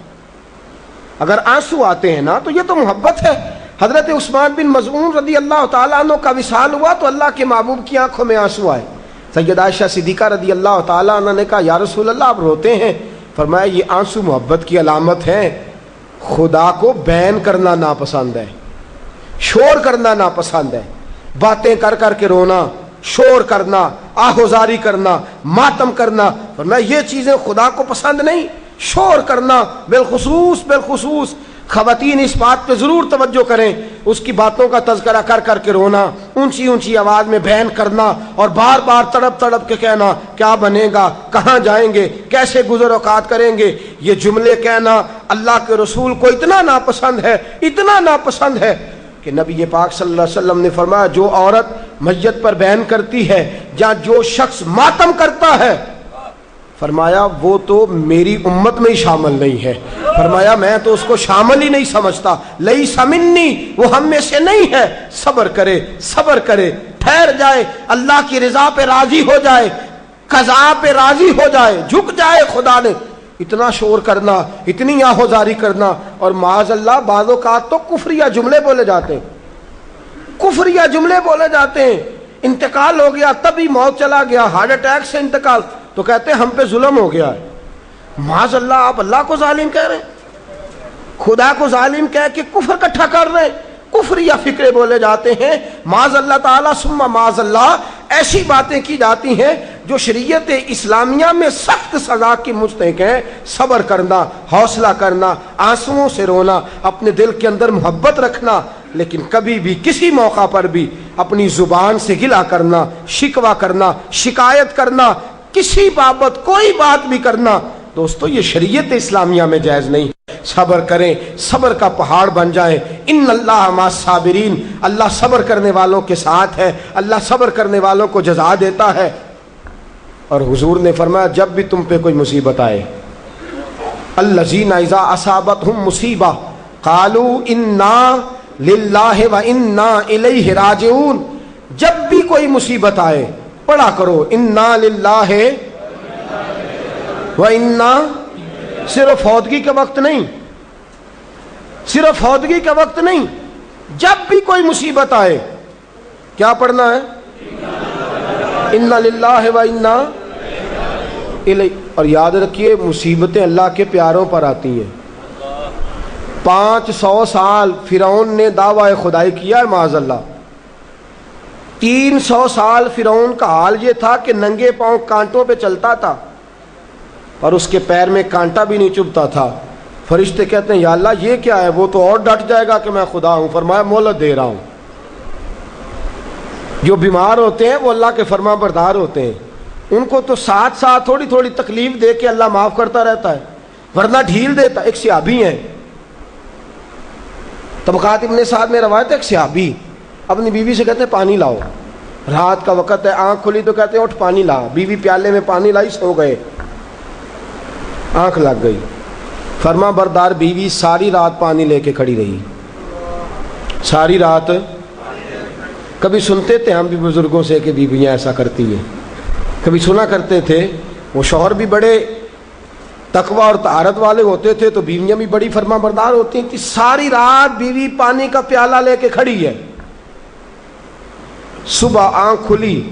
B: اگر آنسو آتے ہیں نا تو یہ تو محبت ہے۔ حضرت عثمان بن مظعون رضی اللہ تعالیٰ عنہ کا وصال ہوا تو اللہ کے محبوب کی آنکھوں میں آنسو آئے۔ سیدہ عائشہ صدیقہ رضی اللہ تعالیٰ عنہ نے کہا یا رسول اللہ آپ روتے ہیں؟ فرمایا یہ آنسو محبت کی علامت ہے۔ خدا کو بین کرنا ناپسند ہے، شور کرنا ناپسند ہے، باتیں کر کر کے رونا شور کرنا، آہوزاری کرنا، ماتم کرنا، فرمایا یہ چیزیں خدا کو پسند نہیں. شور کرنا، بالخصوص خواتین اس بات پہ ضرور توجہ کریں، اس کی باتوں کا تذکرہ کر کر کے رونا، اونچی آواز میں بیان کرنا اور بار بار تڑپ کے کہنا کیا بنے گا، کہاں جائیں گے، کیسے گزر اوقات کریں گے، یہ جملے کہنا اللہ کے رسول کو اتنا ناپسند ہے کہ نبی پاک صلی اللہ علیہ وسلم نے فرمایا جو عورت میت پر بیان کرتی ہے یا جو شخص ماتم کرتا ہے، فرمایا وہ تو میری امت میں ہی شامل نہیں ہے. فرمایا میں تو اس کو شامل ہی نہیں سمجھتا. لیس منی، وہ ہم میں سے نہیں ہے. صبر کرے، ٹھہر جائے، اللہ کی رضا پہ راضی ہو جائے، قضا پہ راضی ہو جائے، جھک جائے خدا نے. اتنا شور کرنا، اتنی آہوزاری کرنا، اور معاذ اللہ بعض اوقات تو کفریہ جملے بولے جاتے ہیں. انتقال ہو گیا، تبھی موت چلا گیا، ہارٹ اٹیک سے انتقال، تو کہتے ہیں ہم پہ ظلم ہو گیا ہے. معاذ اللہ، آپ اللہ کو ظالم کہہ رہے ہیں، خدا کو ظالم کہہ کے کفر اکٹھا کر رہے ہیں. کفریہ فکرے بولے جاتے ہیں. معاذ اللہ تعالیٰ ثم معاذ اللہ، ایسی باتیں کی جاتی ہیں جو شریعت اسلامیہ میں سخت سزا کی مستحق ہیں. صبر کرنا، حوصلہ کرنا، آنسوؤں سے رونا، اپنے دل کے اندر محبت رکھنا، لیکن کبھی بھی کسی موقع پر بھی اپنی زبان سے گلہ کرنا، شکوہ کرنا، شکایت کرنا، کسی بابت کوئی بات بھی کرنا، دوستو یہ شریعت اسلامیہ میں جائز نہیں. صبر کریں، صبر کا پہاڑ بن جائیں. ان اللہ مع الصابرین، اللہ صبر کرنے والوں کے ساتھ ہے، اللہ صبر کرنے والوں کو جزا دیتا ہے. اور حضور نے فرمایا جب بھی تم پہ کوئی مصیبت آئے، الذین اذا اصابتہم مصیبہ قالوا انا للہ و انا الیہ راجعون، جب بھی کوئی مصیبت آئے پڑھا کرو انا للہ و انا، صرف فوتگی کے وقت نہیں، جب بھی کوئی مصیبت آئے کیا پڑھنا ہے؟ انا للہ و انا الیہ. اور یاد رکھیے مصیبتیں اللہ کے پیاروں پر آتی ہیں. 500 سال فرعون نے دعویٰ خدائی کیا ہے معاذ اللہ. 300 سال فرعون کا حال یہ تھا کہ ننگے پاؤں کانٹوں پہ چلتا تھا اور اس کے پیر میں کانٹا بھی نہیں چبھتا تھا. فرشتے کہتے ہیں یا اللہ یہ کیا ہے؟ وہ تو اور ڈٹ جائے گا کہ میں خدا ہوں. فرمایا مہلت دے رہا ہوں. جو بیمار ہوتے ہیں وہ اللہ کے فرما بردار ہوتے ہیں، ان کو تو ساتھ تھوڑی تکلیف دے کے اللہ معاف کرتا رہتا ہے، ورنہ ڈھیل دیتا. ایک صحابی ہیں، طبقات ابن سعد میں روایت ہے، ایک صحابی اپنی بیوی سے کہتے ہیں پانی لاؤ. رات کا وقت ہے، آنکھ کھلی تو کہتے ہیں اٹھ پانی لا. بیوی پیالے میں پانی لائی، سو گئے، آنکھ لگ گئی. فرما بردار بیوی ساری رات پانی لے کے کھڑی رہی، ساری رات. کبھی سنتے تھے ہم بھی بزرگوں سے کہ بیویاں ایسا کرتی ہیں، کبھی سنا کرتے تھے. وہ شوہر بھی بڑے تقوی اور طہارت والے ہوتے تھے تو بیویاں بھی بڑی فرما بردار ہوتی تھی. ساری رات بیوی پانی کا پیالہ لے کے کھڑی ہے. صبح آنکھ کھلی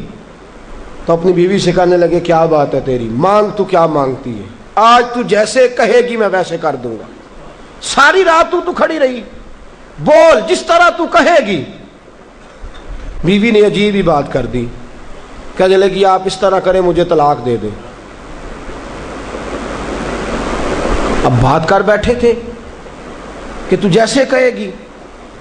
B: تو اپنی بیوی سے کہنے لگے کیا بات ہے تیری، مانگ تو کیا مانگتی ہے، آج تو جیسے کہے گی میں ویسے کر دوں گا. ساری رات تو کھڑی رہی، بول جس طرح تو کہے گی. بیوی نے عجیب ہی بات کر دی، کہنے لگی آپ اس طرح کریں مجھے طلاق دے دیں. اب بات کر بیٹھے تھے کہ تو جیسے کہے گی،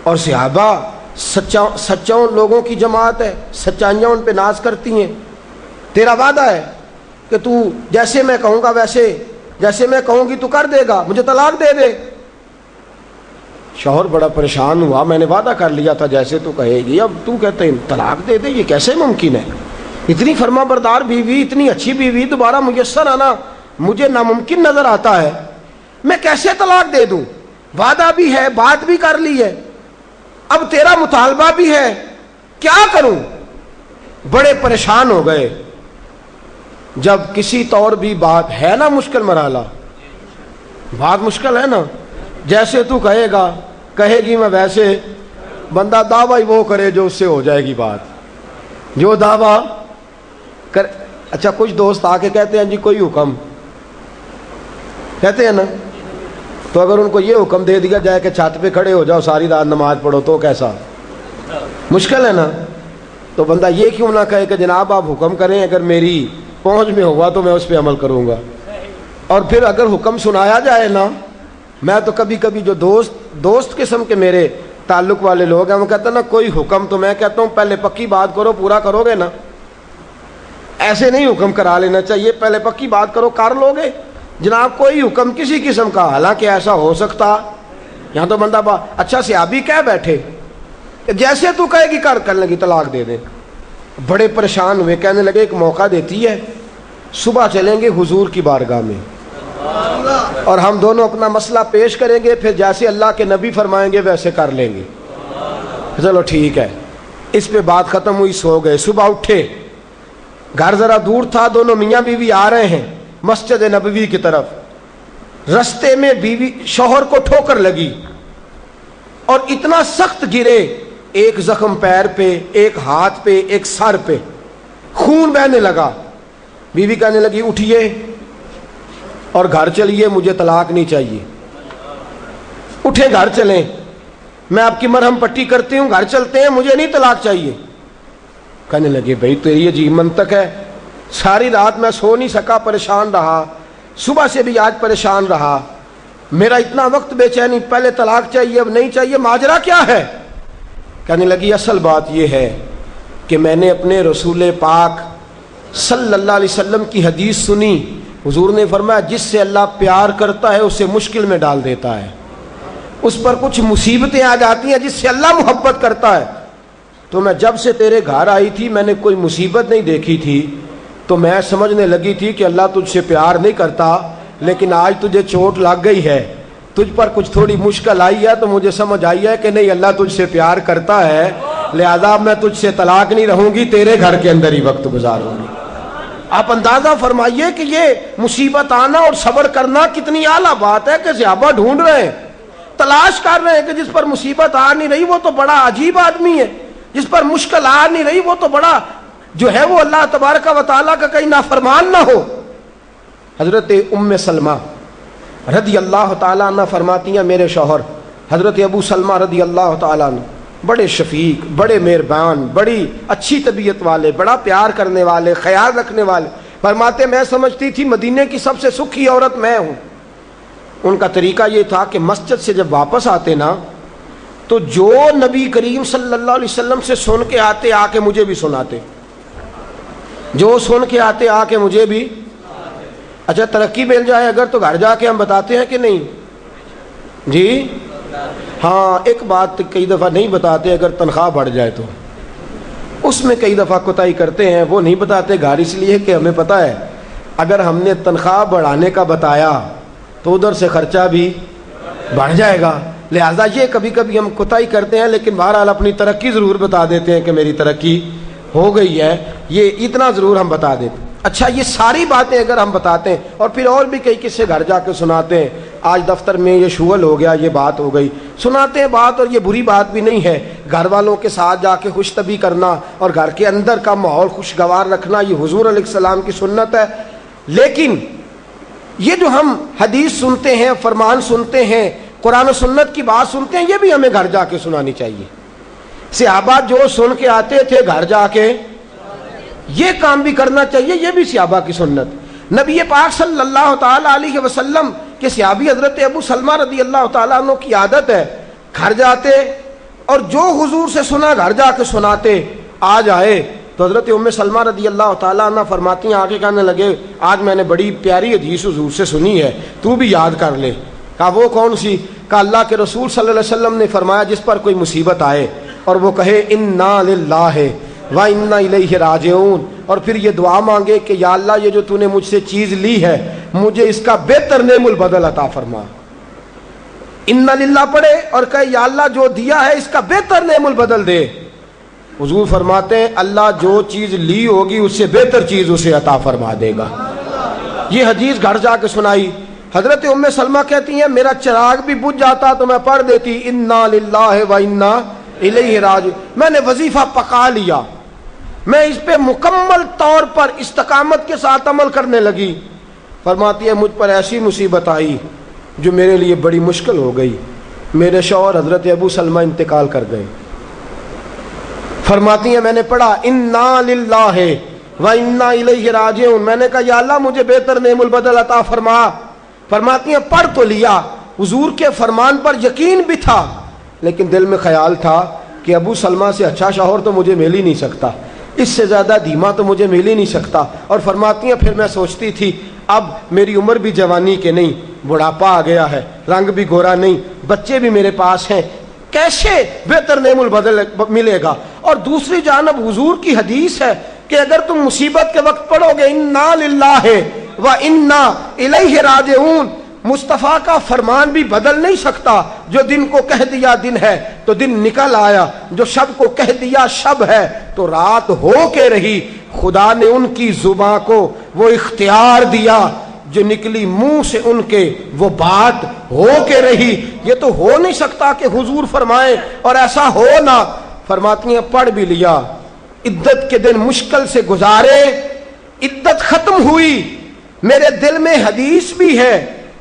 B: اور صحابہ سچاؤں لوگوں کی جماعت ہے، سچائیاں ان پہ ناز کرتی ہیں. تیرا وعدہ ہے کہ تو جیسے میں کہوں گا ویسے، جیسے میں کہوں گی تو کر دے گا، مجھے طلاق دے دے. شوہر بڑا پریشان ہوا، میں نے وعدہ کر لیا تھا جیسے تو کہے گی، اب تو کہتے ہیں طلاق دے دے، یہ کیسے ممکن ہے؟ اتنی فرما بردار بیوی، اتنی اچھی بیوی دوبارہ میسر آنا مجھے ناممکن نظر آتا ہے. میں کیسے طلاق دے دوں؟ وعدہ بھی ہے، بات بھی کر لی ہے، اب تیرا مطالبہ بھی ہے، کیا کروں؟ بڑے پریشان ہو گئے. جب کسی طور بھی بات ہے نا مشکل مرحلہ، بات مشکل ہے نا، جیسے تو کہے گا، کہے گی میں ویسے، بندہ دعویٰ وہ کرے جو اس سے ہو جائے گی بات، جو دعویٰ کر. اچھا کچھ دوست آ کے کہتے ہیں جی کوئی حکم، کہتے ہیں نا، تو اگر ان کو یہ حکم دے دیا جائے کہ چھت پہ کھڑے ہو جاؤ ساری رات نماز پڑھو تو کیسا؟ مشکل ہے نا. تو بندہ یہ کیوں نہ کہے کہ جناب آپ حکم کریں، اگر میری پہنچ میں ہوا تو میں اس پہ عمل کروں گا۔ اور پھر اگر حکم سنایا جائے نا، میں تو کبھی کبھی جو دوست قسم کے میرے تعلق والے لوگ ہیں وہ کہتے ہیں نا کوئی حکم، تو میں کہتا ہوں پہلے پکی بات کرو، پورا کرو گے نا؟ ایسے نہیں حکم کرا لینا چاہیے، پہلے پکی بات کرو، کر لو گے جناب کوئی حکم کسی قسم کا؟ حالانکہ ایسا ہو سکتا، یہاں تو بندہ اچھا صحابی کہہ بیٹھے جیسے تو کہے گی کر لیں گی، طلاق دے دیں۔ بڑے پریشان ہوئے، کہنے لگے ایک موقع دیتی ہے، صبح چلیں گے حضور کی بارگاہ میں اور ہم دونوں اپنا مسئلہ پیش کریں گے، پھر جیسے اللہ کے نبی فرمائیں گے ویسے کر لیں گے۔ چلو ٹھیک ہے، اس پہ بات ختم ہوئی، سو گئے۔ صبح اٹھے، گھر ذرا دور تھا، دونوں میاں بیوی آ رہے ہیں مسجد نبوی کی طرف۔ رستے میں بیوی شوہر کو ٹھوکر لگی اور اتنا سخت گرے، ایک زخم پیر پہ، ایک ہاتھ پہ، ایک سر پہ، خون بہنے لگا۔ بیوی کہنے لگی اٹھیے اور گھر چلیے، مجھے طلاق نہیں چاہیے۔ اٹھے، گھر چلیں، میں آپ کی مرہم پٹی کرتی ہوں، گھر چلتے ہیں، مجھے نہیں طلاق چاہیے۔ کہنے لگے بھائی تیری عجیب منطق ہے، ساری رات میں سو نہیں سکا، پریشان رہا، صبح سے بھی آج پریشان رہا، میرا اتنا وقت بے چینی، پہلے طلاق چاہیے اب نہیں چاہیے، ماجرا کیا ہے؟ کہنے لگی اصل بات یہ ہے کہ میں نے اپنے رسول پاک صلی اللہ علیہ وسلم کی حدیث سنی، حضور نے فرمایا جس سے اللہ پیار کرتا ہے اسے مشکل میں ڈال دیتا ہے، اس پر کچھ مصیبتیں آ جاتی ہیں جس سے اللہ محبت کرتا ہے۔ تو میں جب سے تیرے گھر آئی تھی میں نے کوئی مصیبت نہیں دیکھی تھی، تو میں سمجھنے لگی تھی کہ اللہ تجھ سے پیار نہیں کرتا، لیکن آج تجھے چوٹ لگ گئی ہے، تجھ پر کچھ تھوڑی مشکل آئی ہے، تو مجھے سمجھ آئی ہے کہ نہیں اللہ تجھ سے پیار کرتا ہے، لہذا میں تجھ سے طلاق نہیں رہوں گی، تیرے گھر کے اندر ہی وقت گزاروں گی۔ آپ اندازہ فرمائیے کہ یہ مصیبت آنا اور صبر کرنا کتنی اعلیٰ بات ہے کہ صحابہ ڈھونڈ رہے ہیں، تلاش کر رہے ہیں کہ جس پر مصیبت آ نہیں رہی وہ تو بڑا عجیب آدمی ہے، جس پر مشکل آ نہیں رہی وہ تو بڑا جو ہے وہ اللہ تبارک و تعالیٰ کا کہیں نافرمان نہ ہو۔ حضرت ام سلمہ رضی اللہ تعالیٰ عنہ فرماتی ہیں میرے شوہر حضرت ابو سلمہ رضی اللہ تعالیٰ عنہ بڑے شفیق، بڑے مہربان، بڑی اچھی طبیعت والے، بڑا پیار کرنے والے، خیال رکھنے والے، فرماتے میں سمجھتی تھی مدینے کی سب سے سکھی عورت میں ہوں۔ ان کا طریقہ یہ تھا کہ مسجد سے جب واپس آتے نا تو جو نبی کریم صلی اللہ علیہ وسلم سے سن کے آتے آ کے مجھے بھی سناتے، جو سن کے آتے آ کے مجھے بھی۔ اچھا ترقی مل جائے اگر تو گھر جا کے ہم بتاتے ہیں کہ نہیں جی؟ ہاں ایک بات کئی دفعہ نہیں بتاتے، اگر تنخواہ بڑھ جائے تو اس میں کئی دفعہ کوتاہی کرتے ہیں، وہ نہیں بتاتے گھر اس لیے کہ ہمیں پتہ ہے اگر ہم نے تنخواہ بڑھانے کا بتایا تو ادھر سے خرچہ بھی بڑھ جائے گا، لہذا یہ کبھی کبھی ہم کوتاہی کرتے ہیں، لیکن بہرحال اپنی ترقی ضرور بتا دیتے ہیں کہ میری ترقی ہو گئی ہے، یہ اتنا ضرور ہم بتا دیتے ہیں۔ اچھا یہ ساری باتیں اگر ہم بتاتے ہیں اور پھر اور بھی کئی قصے گھر جا کے سناتے ہیں، آج دفتر میں یہ شغل ہو گیا، یہ بات ہو گئی، سناتے ہیں بات، اور یہ بری بات بھی نہیں ہے، گھر والوں کے ساتھ جا کے خوش طبی کرنا اور گھر کے اندر کا ماحول خوشگوار رکھنا یہ حضور علیہ السلام کی سنت ہے۔ لیکن یہ جو ہم حدیث سنتے ہیں، فرمان سنتے ہیں، قرآن و سنت کی بات سنتے ہیں، یہ بھی ہمیں گھر جا کے سنانی چاہیے۔ صحابہ جو سن کے آتے تھے گھر جا کے یہ کام بھی کرنا چاہیے، یہ بھی صحابہ کی سنت۔ نبی پاک صلی اللہ تعالی علیہ وسلم کے صحابی حضرت ابو سلمہ رضی اللہ تعالیٰ عنہ کی عادت ہے گھر جاتے اور جو حضور سے سنا گھر جا کے سناتے، آ جائے تو حضرت ام سلمہ رضی اللہ تعالیٰ عنہ فرماتی ہیں، آگے کہنے لگے آج میں نے بڑی پیاری حدیث حضور سے سنی ہے، تو بھی یاد کر لے۔ کہا وہ کون سی؟ کہا اللہ کے رسول صلی اللہ علیہ وسلم نے فرمایا جس پر کوئی مصیبت آئے اور وہ کہے انا للہ وَإِنَّا إِلَيْهِ رَاجِعُونَ، اور پھر یہ دعا مانگے کہ یا اللہ یہ جو تو نے مجھ سے چیز لی ہے مجھے اس کا بہتر نعم البدل عطا فرما، اِنَّا لِلَّہ پڑھے اور کہے یا اللہ جو دیا ہے اس کا بہتر نعم البدل دے۔ حضور فرماتے ہیں اللہ جو چیز لی ہوگی اس سے بہتر چیز اسے عطا فرما دے گا۔ یہ حدیث گھر جا کے سنائی۔ حضرت ام سلمہ کہتی ہیں میرا چراغ بھی بجھ جاتا تو میں پڑھ دیتی اِنَّا لِلَّهِ وَإِنَّا إِلَيْهِ رَاجِعُونَ۔ میں نے وظیفہ پکا لیا، میں اس پہ مکمل طور پر استقامت کے ساتھ عمل کرنے لگی۔ فرماتی ہے مجھ پر ایسی مصیبت آئی جو میرے لیے بڑی مشکل ہو گئی، میرے شوہر حضرت ابو سلمہ انتقال کر گئے۔ فرماتی ہیں میں نے پڑھا انا للہ و انا الیہ راجعون، میں نے کہا یا اللہ مجھے بہتر نعم البدل عطا فرما۔ فرماتی ہیں پڑھ تو لیا، حضور کے فرمان پر یقین بھی تھا، لیکن دل میں خیال تھا کہ ابو سلمہ سے اچھا شوہر تو مجھے مل ہی نہیں سکتا، اس سے زیادہ دھیما تو مجھے مل ہی نہیں سکتا۔ اور فرماتی ہیں پھر میں سوچتی تھی اب میری عمر بھی جوانی کے نہیں، بڑھاپا آ گیا ہے، رنگ بھی گورا نہیں، بچے بھی میرے پاس ہیں، کیسے بہتر نعم البدل ملے گا؟ اور دوسری جانب حضور کی حدیث ہے کہ اگر تم مصیبت کے وقت پڑھو گے انا للہ و انا الیہ راجعون، مصطفیٰ کا فرمان بھی بدل نہیں سکتا، جو دن کو کہہ دیا دن ہے تو دن نکل آیا، جو شب کو کہہ دیا شب ہے تو رات ہو کے رہی۔ خدا نے ان کی زباں کو وہ اختیار دیا، جو نکلی منہ سے ان کے وہ بات ہو کے رہی۔ یہ تو ہو نہیں سکتا کہ حضور فرمائے اور ایسا ہو نہ۔ فرماتی ہیں پڑھ بھی لیا، عدت کے دن مشکل سے گزارے، عدت ختم ہوئی، میرے دل میں حدیث بھی ہے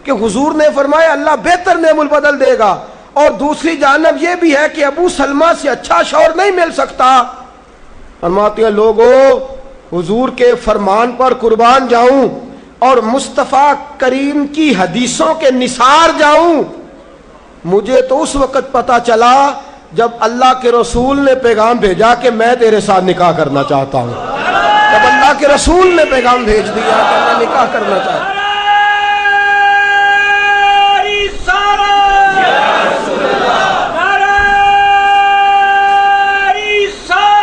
B: کہ حضور نے فرمایا اللہ بہتر نعم البدل دے گا، اور دوسری جانب یہ بھی ہے کہ ابو سلمہ سے اچھا شوہر نہیں مل سکتا۔ فرماتی ہیں لوگوں حضور کے فرمان پر قربان جاؤں اور مصطفیٰ کریم کی حدیثوں کے نثار جاؤں۔ مجھے تو اس وقت پتا چلا جب اللہ کے رسول نے پیغام بھیجا کہ میں تیرے ساتھ نکاح کرنا چاہتا ہوں، جب اللہ کے رسول نے پیغام بھیج دیا کہ میں نکاح کرنا چاہتا ہوں۔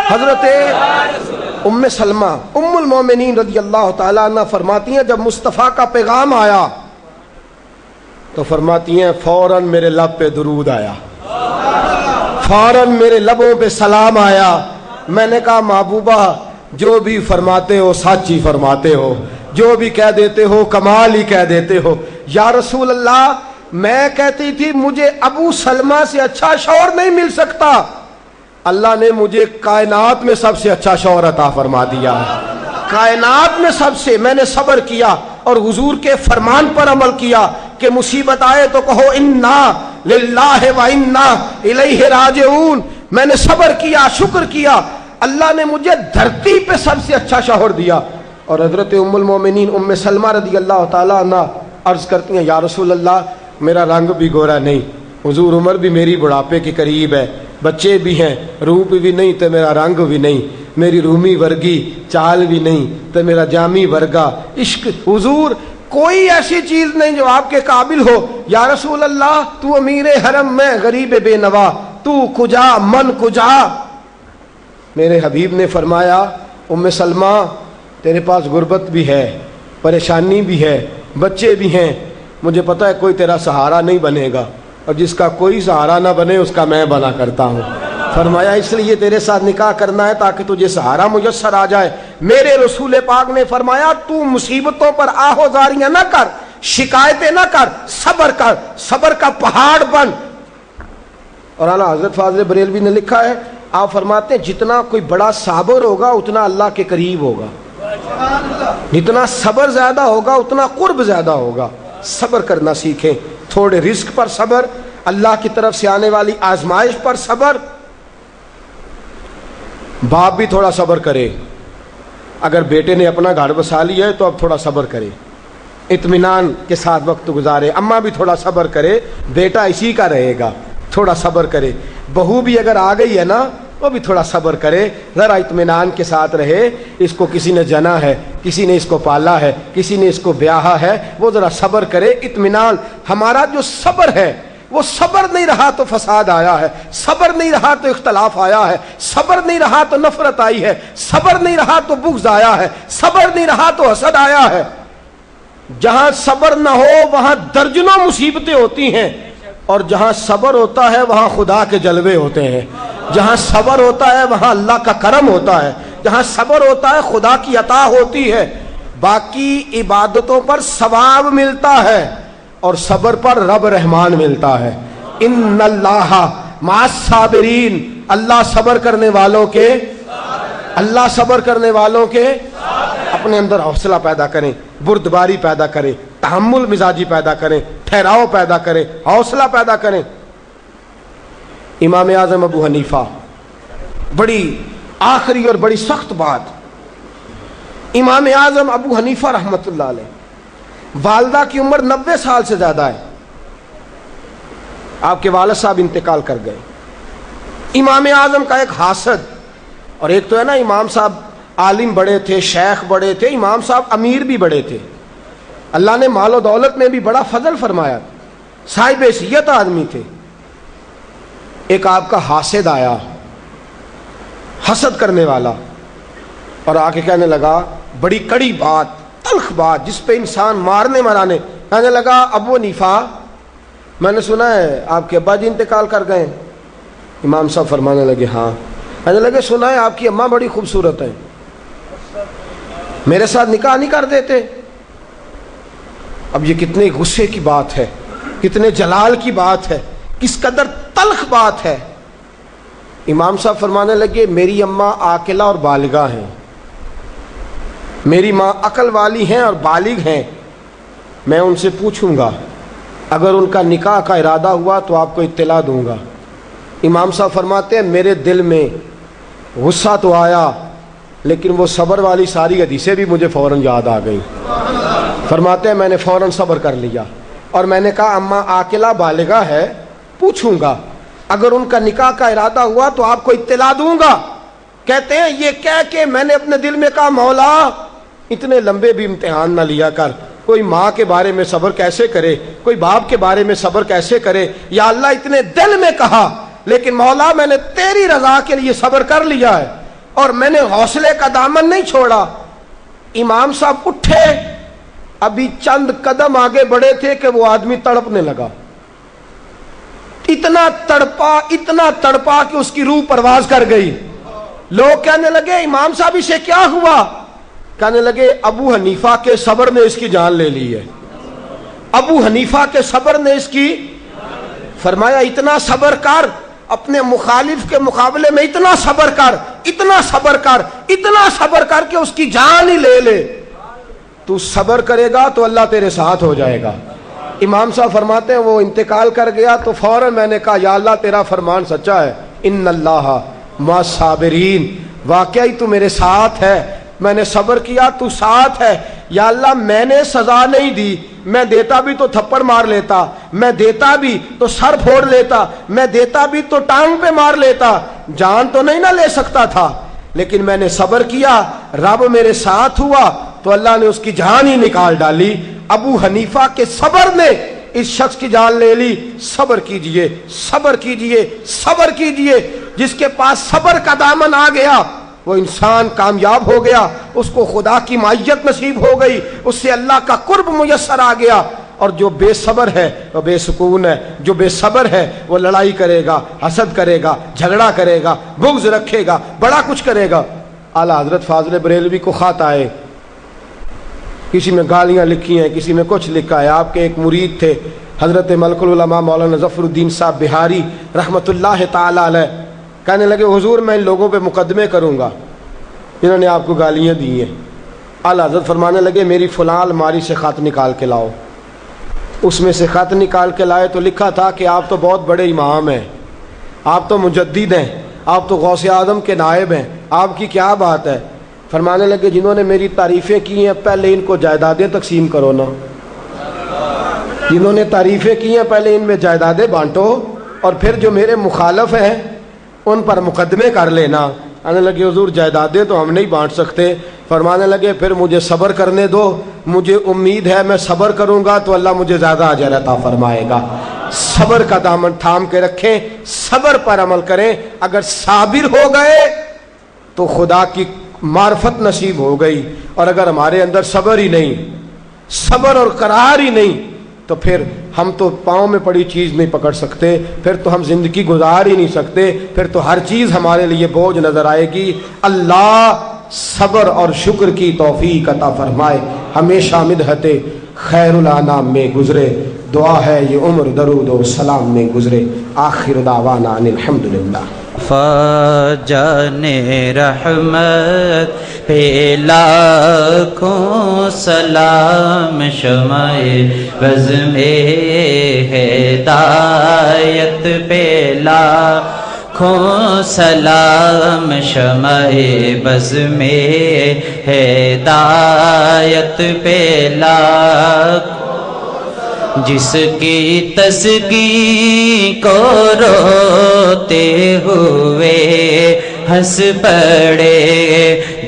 B: حضرت ام سلمہ ام المومنین رضی اللہ تعالیٰ عنہ فرماتی ہیں جب مصطفیٰ کا پیغام آیا تو فرماتی ہیں فوراً میرے لب پہ درود آیا، فوراً میرے لبوں پہ سلام آیا۔ میں نے کہا محبوبہ جو بھی فرماتے ہو سچ ہی فرماتے ہو، جو بھی کہہ دیتے ہو کمال ہی کہہ دیتے ہو۔ یا رسول اللہ میں کہتی تھی مجھے ابو سلمہ سے اچھا شوہر نہیں مل سکتا، اللہ نے مجھے کائنات میں سب سے اچھا شوہر عطا فرما دیا ہے، کائنات میں سب سے۔ میں نے صبر کیا اور حضور کے فرمان پر عمل کیا کہ مصیبت آئے تو کہو انا للہ و انا الیہ راجعون۔ میں نے صبر کیا، شکر کیا، اللہ نے مجھے دھرتی پہ سب سے اچھا شوہر دیا۔ اور حضرت ام المومنین ام سلمہ رضی اللہ تعالیٰ عنہ عرض کرتی ہیں یا رسول اللہ میرا رنگ بھی گورا نہیں، حضور عمر بھی میری بڑھاپے کے قریب ہے، بچے بھی ہیں، روپ بھی نہیں تو میرا رنگ بھی نہیں، میری رومی ورگی چال بھی نہیں تو میرا جامی ورگا عشق، حضور کوئی ایسی چیز نہیں جو آپ کے قابل ہو۔ یا رسول اللہ تو امیر حرم میں غریب بے نوا، تو کجا من کجا۔ میرے حبیب نے فرمایا ام سلمہ تیرے پاس غربت بھی ہے، پریشانی بھی ہے، بچے بھی ہیں، مجھے پتا ہے کوئی تیرا سہارا نہیں بنے گا، اور جس کا کوئی سہارا نہ بنے اس کا میں بنا کرتا ہوں۔ فرمایا اس لیے تیرے ساتھ نکاح کرنا ہے تاکہ تجھے سہارا میسر آ جائے۔ میرے رسول پاک نے فرمایا تو مصیبتوں پر آہوازاریاں نہ کر، شکایتیں نہ کر، صبر کر، صبر کا پہاڑ بن۔ اور اعلیٰ حضرت فاضل بریلوی نے لکھا ہے آپ فرماتے ہیں جتنا کوئی بڑا صابر ہوگا اتنا اللہ کے قریب ہوگا، جتنا صبر زیادہ ہوگا اتنا قرب زیادہ ہوگا۔ صبر کرنا سیکھیں، تھوڑے رزق پر صبر، اللہ کی طرف سے آنے والی آزمائش پر صبر۔ باپ بھی تھوڑا صبر کرے، اگر بیٹے نے اپنا گھر بسا لیا ہے تو اب تھوڑا صبر کرے، اطمینان کے ساتھ وقت گزارے۔ اماں بھی تھوڑا صبر کرے، بیٹا اسی کا رہے گا، تھوڑا صبر کرے۔ بہو بھی اگر آ گئی ہے نا وہ بھی تھوڑا صبر کرے، ذرا اطمینان کے ساتھ رہے۔ اس کو کسی نے جنا ہے، کسی نے اس کو پالا ہے، کسی نے اس کو بیاہا ہے، وہ ذرا صبر کرے، اطمینان۔ ہمارا جو صبر ہے وہ صبر نہیں رہا تو فساد آیا ہے، صبر نہیں رہا تو اختلاف آیا ہے، صبر نہیں رہا تو نفرت آئی ہے، صبر نہیں رہا تو بغض آیا ہے، صبر نہیں رہا تو حسد آیا ہے۔ جہاں صبر نہ ہو وہاں درجنوں مصیبتیں ہوتی ہیں، اور جہاں صبر ہوتا ہے وہاں خدا کے جلوے ہوتے ہیں، جہاں صبر ہوتا ہے وہاں اللہ کا کرم ہوتا ہے، جہاں صبر ہوتا ہے خدا کی عطا ہوتی ہے۔ باقی عبادتوں پر ثواب ملتا ہے اور صبر پر رب رحمان ملتا ہے۔ ان اللہ مع الصابرین، اللہ صبر کرنے والوں کے، اللہ صبر کرنے والوں کے اپنے اندر حوصلہ پیدا کریں، بردباری پیدا کریں، تحمل مزاجی پیدا کریں، ٹھہراؤ پیدا کریں، حوصلہ پیدا کریں۔ امام اعظم ابو حنیفہ بڑی آخری اور بڑی سخت بات، امام اعظم ابو حنیفہ رحمۃ اللہ علیہ، والدہ کی عمر 90 سال سے زیادہ ہے، آپ کے والد صاحب انتقال کر گئے۔ امام اعظم کا ایک حاسد، اور ایک تو ہے نا امام صاحب عالم بڑے تھے، شیخ بڑے تھے، امام صاحب امیر بھی بڑے تھے، اللہ نے مال و دولت میں بھی بڑا فضل فرمایا، صاحب حیثیت آدمی تھے۔ ایک آپ کا حاسد آیا، حسد کرنے والا، اور آ کے کہنے لگا بڑی کڑی بات، تلخ بات جس پہ انسان مارنے مرانے، کہنے لگا ابو حنیفہ میں نے سنا ہے آپ کے ابا جی انتقال کر گئے۔ امام صاحب فرمانے لگے ہاں۔ کہنے لگے سنا ہے آپ کی اماں بڑی خوبصورت ہے، میرے ساتھ نکاح نہیں کر دیتے؟ اب یہ کتنے غصے کی بات ہے، کتنے جلال کی بات ہے، کس قدر تلخ بات ہے۔ امام صاحب فرمانے لگے میری اماں عاقلہ اور بالغہ ہیں، میری ماں عقل والی ہیں اور بالغ ہیں، میں ان سے پوچھوں گا، اگر ان کا نکاح کا ارادہ ہوا تو آپ کو اطلاع دوں گا۔ امام صاحب فرماتے ہیں میرے دل میں غصہ تو آیا، لیکن وہ صبر والی ساری حدیثیں بھی مجھے فوراً یاد آ گئیں۔ فرماتے ہیں میں نے فوراً صبر کر لیا، اور میں نے کہا اماں عاقلہ بالغہ ہے، پوچھوں گا، اگر ان کا نکاح کا ارادہ ہوا تو آپ کو اطلاع دوں گا۔ کہتے ہیں یہ کہہ کے میں نے اپنے دل میں کہا مولا اتنے لمبے بھی امتحان نہ لیا کر، کوئی ماں کے بارے میں صبر کیسے کرے، کوئی باپ کے بارے میں صبر کیسے کرے، یا اللہ اتنے دل میں کہا، لیکن مولا میں نے تیری رضا کے لیے صبر کر لیا ہے، اور میں نے حوصلے کا دامن نہیں چھوڑا۔ امام صاحب اٹھے، ابھی چند قدم آگے بڑھے تھے کہ وہ آدمی تڑپنے لگا، اتنا تڑپا کہ اس کی روح پرواز کر گئی۔ لوگ کہنے لگے امام صاحب اسے کیا ہوا؟ کہنے لگے ابو حنیفہ کے صبر نے اس کی جان لے لی ہے، ابو حنیفہ کے صبر نے اس کی، فرمایا اتنا صبر کر، اپنے مخالف کے مقابلے میں اتنا صبر کر، اتنا صبر کر، اتنا صبر کر کہ اس کی جان ہی لے لے۔ تو صبر کرے گا تو اللہ تیرے ساتھ ہو جائے گا۔ امام صاحب فرماتے ہیں وہ انتقال کر گیا تو فوراً میں نے کہا یا اللہ تیرا فرمان سچا ہے، ان اللہ مع الصابرین، واقعی تو میرے ساتھ ہے، میں نے صبر کیا تو ساتھ ہے۔ یا اللہ میں نے سزا نہیں دی، میں دیتا بھی تو تھپڑ مار لیتا، میں دیتا بھی تو سر پھوڑ لیتا، میں دیتا بھی تو ٹانگ پہ مار لیتا، جان تو نہیں نہ لے سکتا تھا، لیکن میں نے صبر کیا، رب میرے ساتھ ہوا تو اللہ نے اس کی جان ہی نکال ڈالی۔ ابو حنیفہ کے صبر نے اس شخص کی جان لے لی۔ صبر کیجئے، صبر کیجئے، صبر کیجئے، جس کے پاس صبر کا دامن آ گیا وہ انسان کامیاب ہو گیا، اس کو خدا کی معیت نصیب ہو گئی، اس سے اللہ کا قرب میسر آ گیا۔ اور جو بے صبر ہے وہ بے سکون ہے، جو بے صبر ہے وہ لڑائی کرے گا، حسد کرے گا، جھگڑا کرے گا، بغض رکھے گا، بڑا کچھ کرے گا۔ اعلیٰ حضرت فاضل بریلوی کو خط آئے، کسی میں گالیاں لکھی ہیں، کسی میں کچھ لکھا ہے۔ آپ کے ایک مرید تھے حضرت ملک العلماء مولانا ظفر الدین صاحب بہاری رحمۃ اللہ تعالی علیہ، کہنے لگے حضور میں ان لوگوں پہ مقدمے کروں گا جنہوں نے آپ کو گالیاں دی ہیں۔ اعلیٰ حضرت فرمانے لگے میری فلاں الماری سے خط نکال کے لاؤ۔ اس میں سے خط نکال کے لائے تو لکھا تھا کہ آپ تو بہت بڑے امام ہیں، آپ تو مجدد ہیں، آپ تو غوث اعظم کے نائب ہیں، آپ کی کیا بات ہے؟ فرمانے لگے جنہوں نے میری تعریفیں کی ہیں پہلے ان کو جائیدادیں تقسیم کرو نا، جنہوں نے تعریفیں کی ہیں پہلے ان میں جائیدادیں بانٹو، اور پھر جو میرے مخالف ہیں ان پر مقدمے کر لینا۔ آنے لگے حضور جائیدادیں تو ہم نہیں بانٹ سکتے۔ فرمانے لگے پھر مجھے صبر کرنے دو، مجھے امید ہے میں صبر کروں گا تو اللہ مجھے زیادہ اجر عطا فرمائے گا۔ صبر کا دامن تھام کے رکھیں، صبر پر عمل کریں، اگر صابر ہو گئے تو خدا کی معرفت نصیب ہو گئی، اور اگر ہمارے اندر صبر ہی نہیں، صبر اور قرار ہی نہیں، تو پھر ہم تو پاؤں میں پڑی چیز نہیں پکڑ سکتے، پھر تو ہم زندگی گزار ہی نہیں سکتے، پھر تو ہر چیز ہمارے لیے بوجھ نظر آئے گی۔ اللہ صبر اور شکر کی توفیق عطا فرمائے، ہمیشہ مدحت خیر الانام میں گزرے، دعا ہے یہ عمر درود و سلام میں گزرے۔ آخر دعوانا ان الحمدللہ۔
C: فاجان رحمت پہ لاکھوں سلام، شمع بزم ہدایت پہ لاکھوں کھو سلام شمع بز میں ہدایت پہ لاکھ جس کی تسکین کو روتے ہوئے ہنس پڑے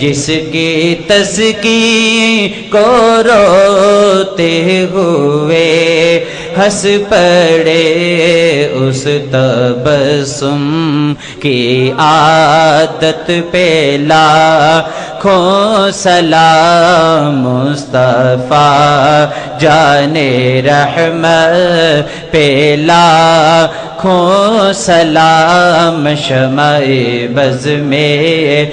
C: جس کی تسکین کو روتے ہوئے ہنس پڑے اس تبسم کی عادت پہ لاکھوں سلام مصطفیٰ جان رحمت پہ لاکھوں سلام شمع بز میں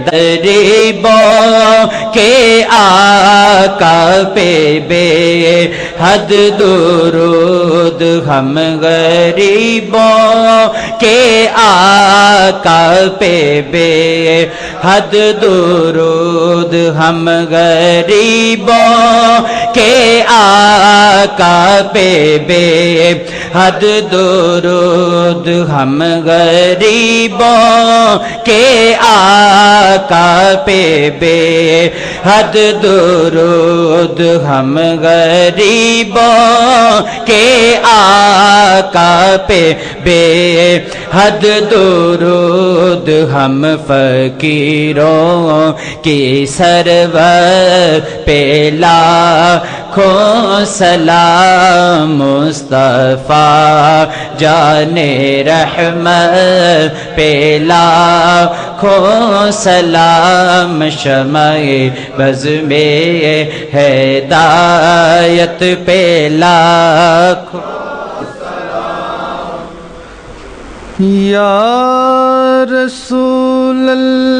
C: غریبوں کے آقا پہ بے حد درود ہم غریبوں کے آقا پہ بے حد درود ہم غریبوں کے آقا پہ بے حد درود ہم غریبوں کے آقا پہ بے حد درود ہم غریبوں کے آقا پہ بے حد درود ہم فقیروں کی سرور پہ لاکھوں سلام مصطفیٰ جان رحمت پہ لاکھوں سلام شمع بز میں ہدایت پہ لاکھوں
A: یا رسول اللہ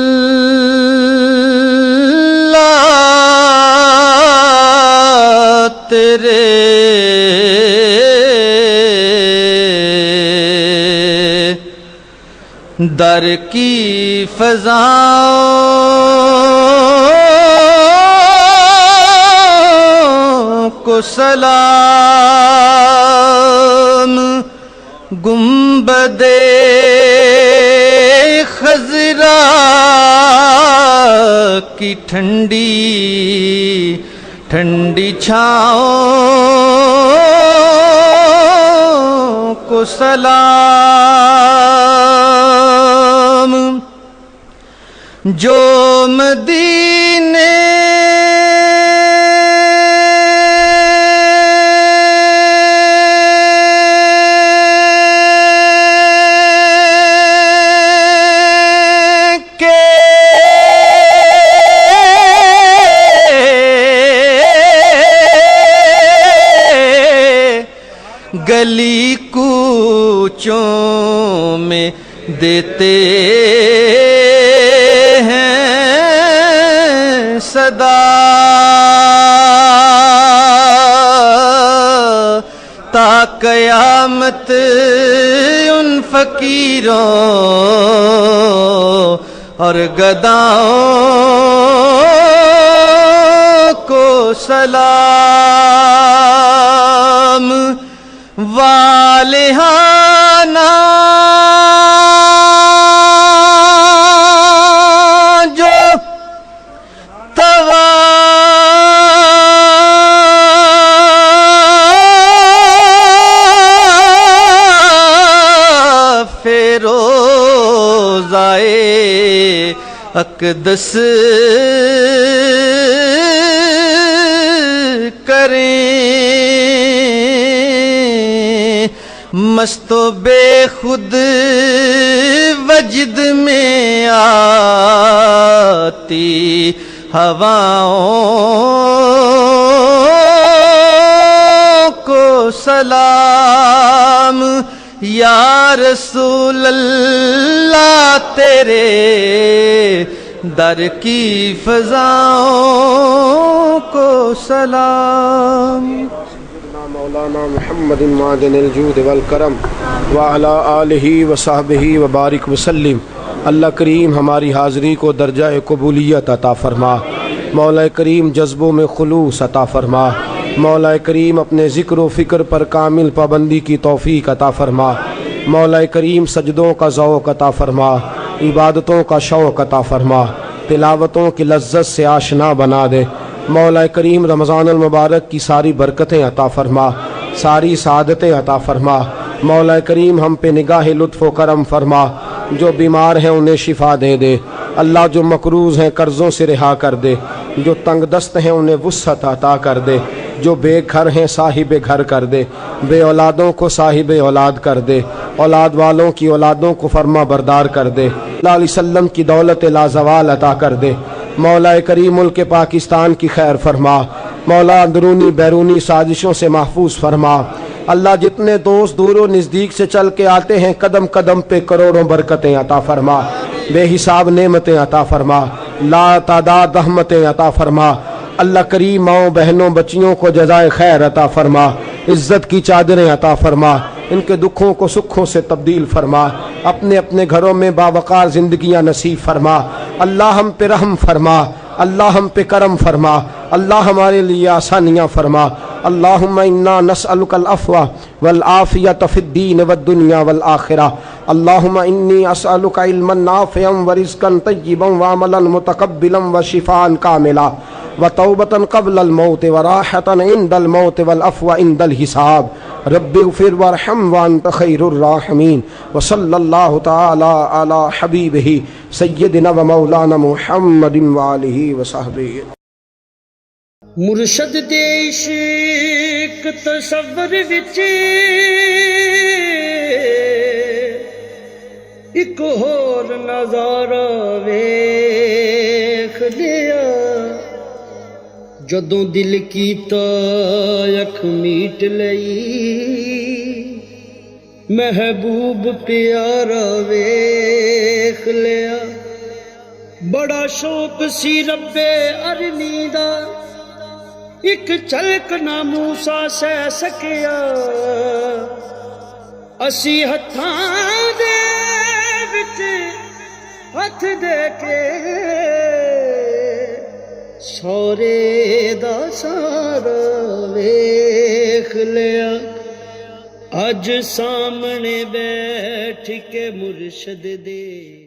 A: تیرے در کی فضاؤں کو سلام گنبد خضرا کی ٹھنڈی ٹھنڈی چھاؤں کو سلام جو مدینے گلی کوچوں میں دیتے ہیں صدا تا قیامت ان فقیروں اور گداؤں کو سلام والہانہ جو طواف روضائے اقدس کریں مست و بے خود وجد میں آتی ہواؤں کو سلام یا رسول اللہ تیرے در کی فضاؤں کو سلام
B: مولانا محمد معدن الجود والکرم وعلی آلہ وصحبہ وبارک وسلم۔ اللہ کریم ہماری حاضری کو درجہ قبولیت عطا فرما، مولا کریم جذبوں میں خلوص عطا فرما، مولا کریم اپنے ذکر و فکر پر کامل پابندی کی توفیق عطا فرما، مولا کریم سجدوں کا ذوق عطا فرما، عبادتوں کا شوق عطا فرما، تلاوتوں کی لذت سے آشنا بنا دے۔ مولا کریم رمضان المبارک کی ساری برکتیں عطا فرما، ساری سعادتیں عطا فرما۔ مولا کریم ہم پہ نگاہ لطف و کرم فرما، جو بیمار ہیں انہیں شفا دے دے۔ اللہ جو مقروض ہیں قرضوں سے رہا کر دے، جو تنگ دست ہیں انہیں وسعت عطا کر دے، جو بے گھر ہیں صاحب گھر کر دے، بے اولادوں کو صاحب اولاد کر دے، اولاد والوں کی اولادوں کو فرما بردار کر دے۔ اللہ علیہ وسلم کی دولت لازوال عطا کر دے۔ مولا کریم ملک پاکستان کی خیر فرما، مولا اندرونی بیرونی سازشوں سے محفوظ فرما۔ اللہ جتنے دوست دور و نزدیک سے چل کے آتے ہیں قدم قدم پہ کروڑوں برکتیں عطا فرما، بے حساب نعمتیں عطا فرما، لا تعداد رحمتیں عطا فرما۔ اللہ کریم ماؤں بہنوں بچیوں کو جزائے خیر عطا فرما، عزت کی چادریں عطا فرما، ان کے دکھوں کو سکھوں سے تبدیل فرما، اپنے اپنے گھروں میں باوقار زندگیاں نصیب فرما۔ اللہ ہم پہ رحم فرما، اللہ ہم پہ کرم فرما، اللہ ہمارے لیے آسانیاں فرما۔ اللہم انا نسألک العفو والعافیۃ فی الدین والدنیا والآخرہ۔ اللہم انی اسألک علما نافعا ورزقا طیبا وعملا متقبلا وشفاء کاملا وتوبة قبل الموت وراحة عند الموت والعفو عند الحساب۔ رب اغفر وارحم وانت خیر الراحمین۔ وصلی اللہ تعالی علی حبیبہ سیدنا و مولانا محمد وآلہ وصحبہ۔
D: مرشد دے عشق تصور وچ ایک ہور نظارہ ویکھ لیا، جدوں دل کیتا اکھ میٹ لئی، محبوب پیارا ویکھ لیا۔ بڑا شوق سی رب ارنی دا، ایک چلک نہ موسیٰ سہ سکیا، اسی ہتھاں دے وچ ہتھ دے کے سورے دا سارا ویکھ لیا۔ اج سامنے بیٹھ کے مرشد دے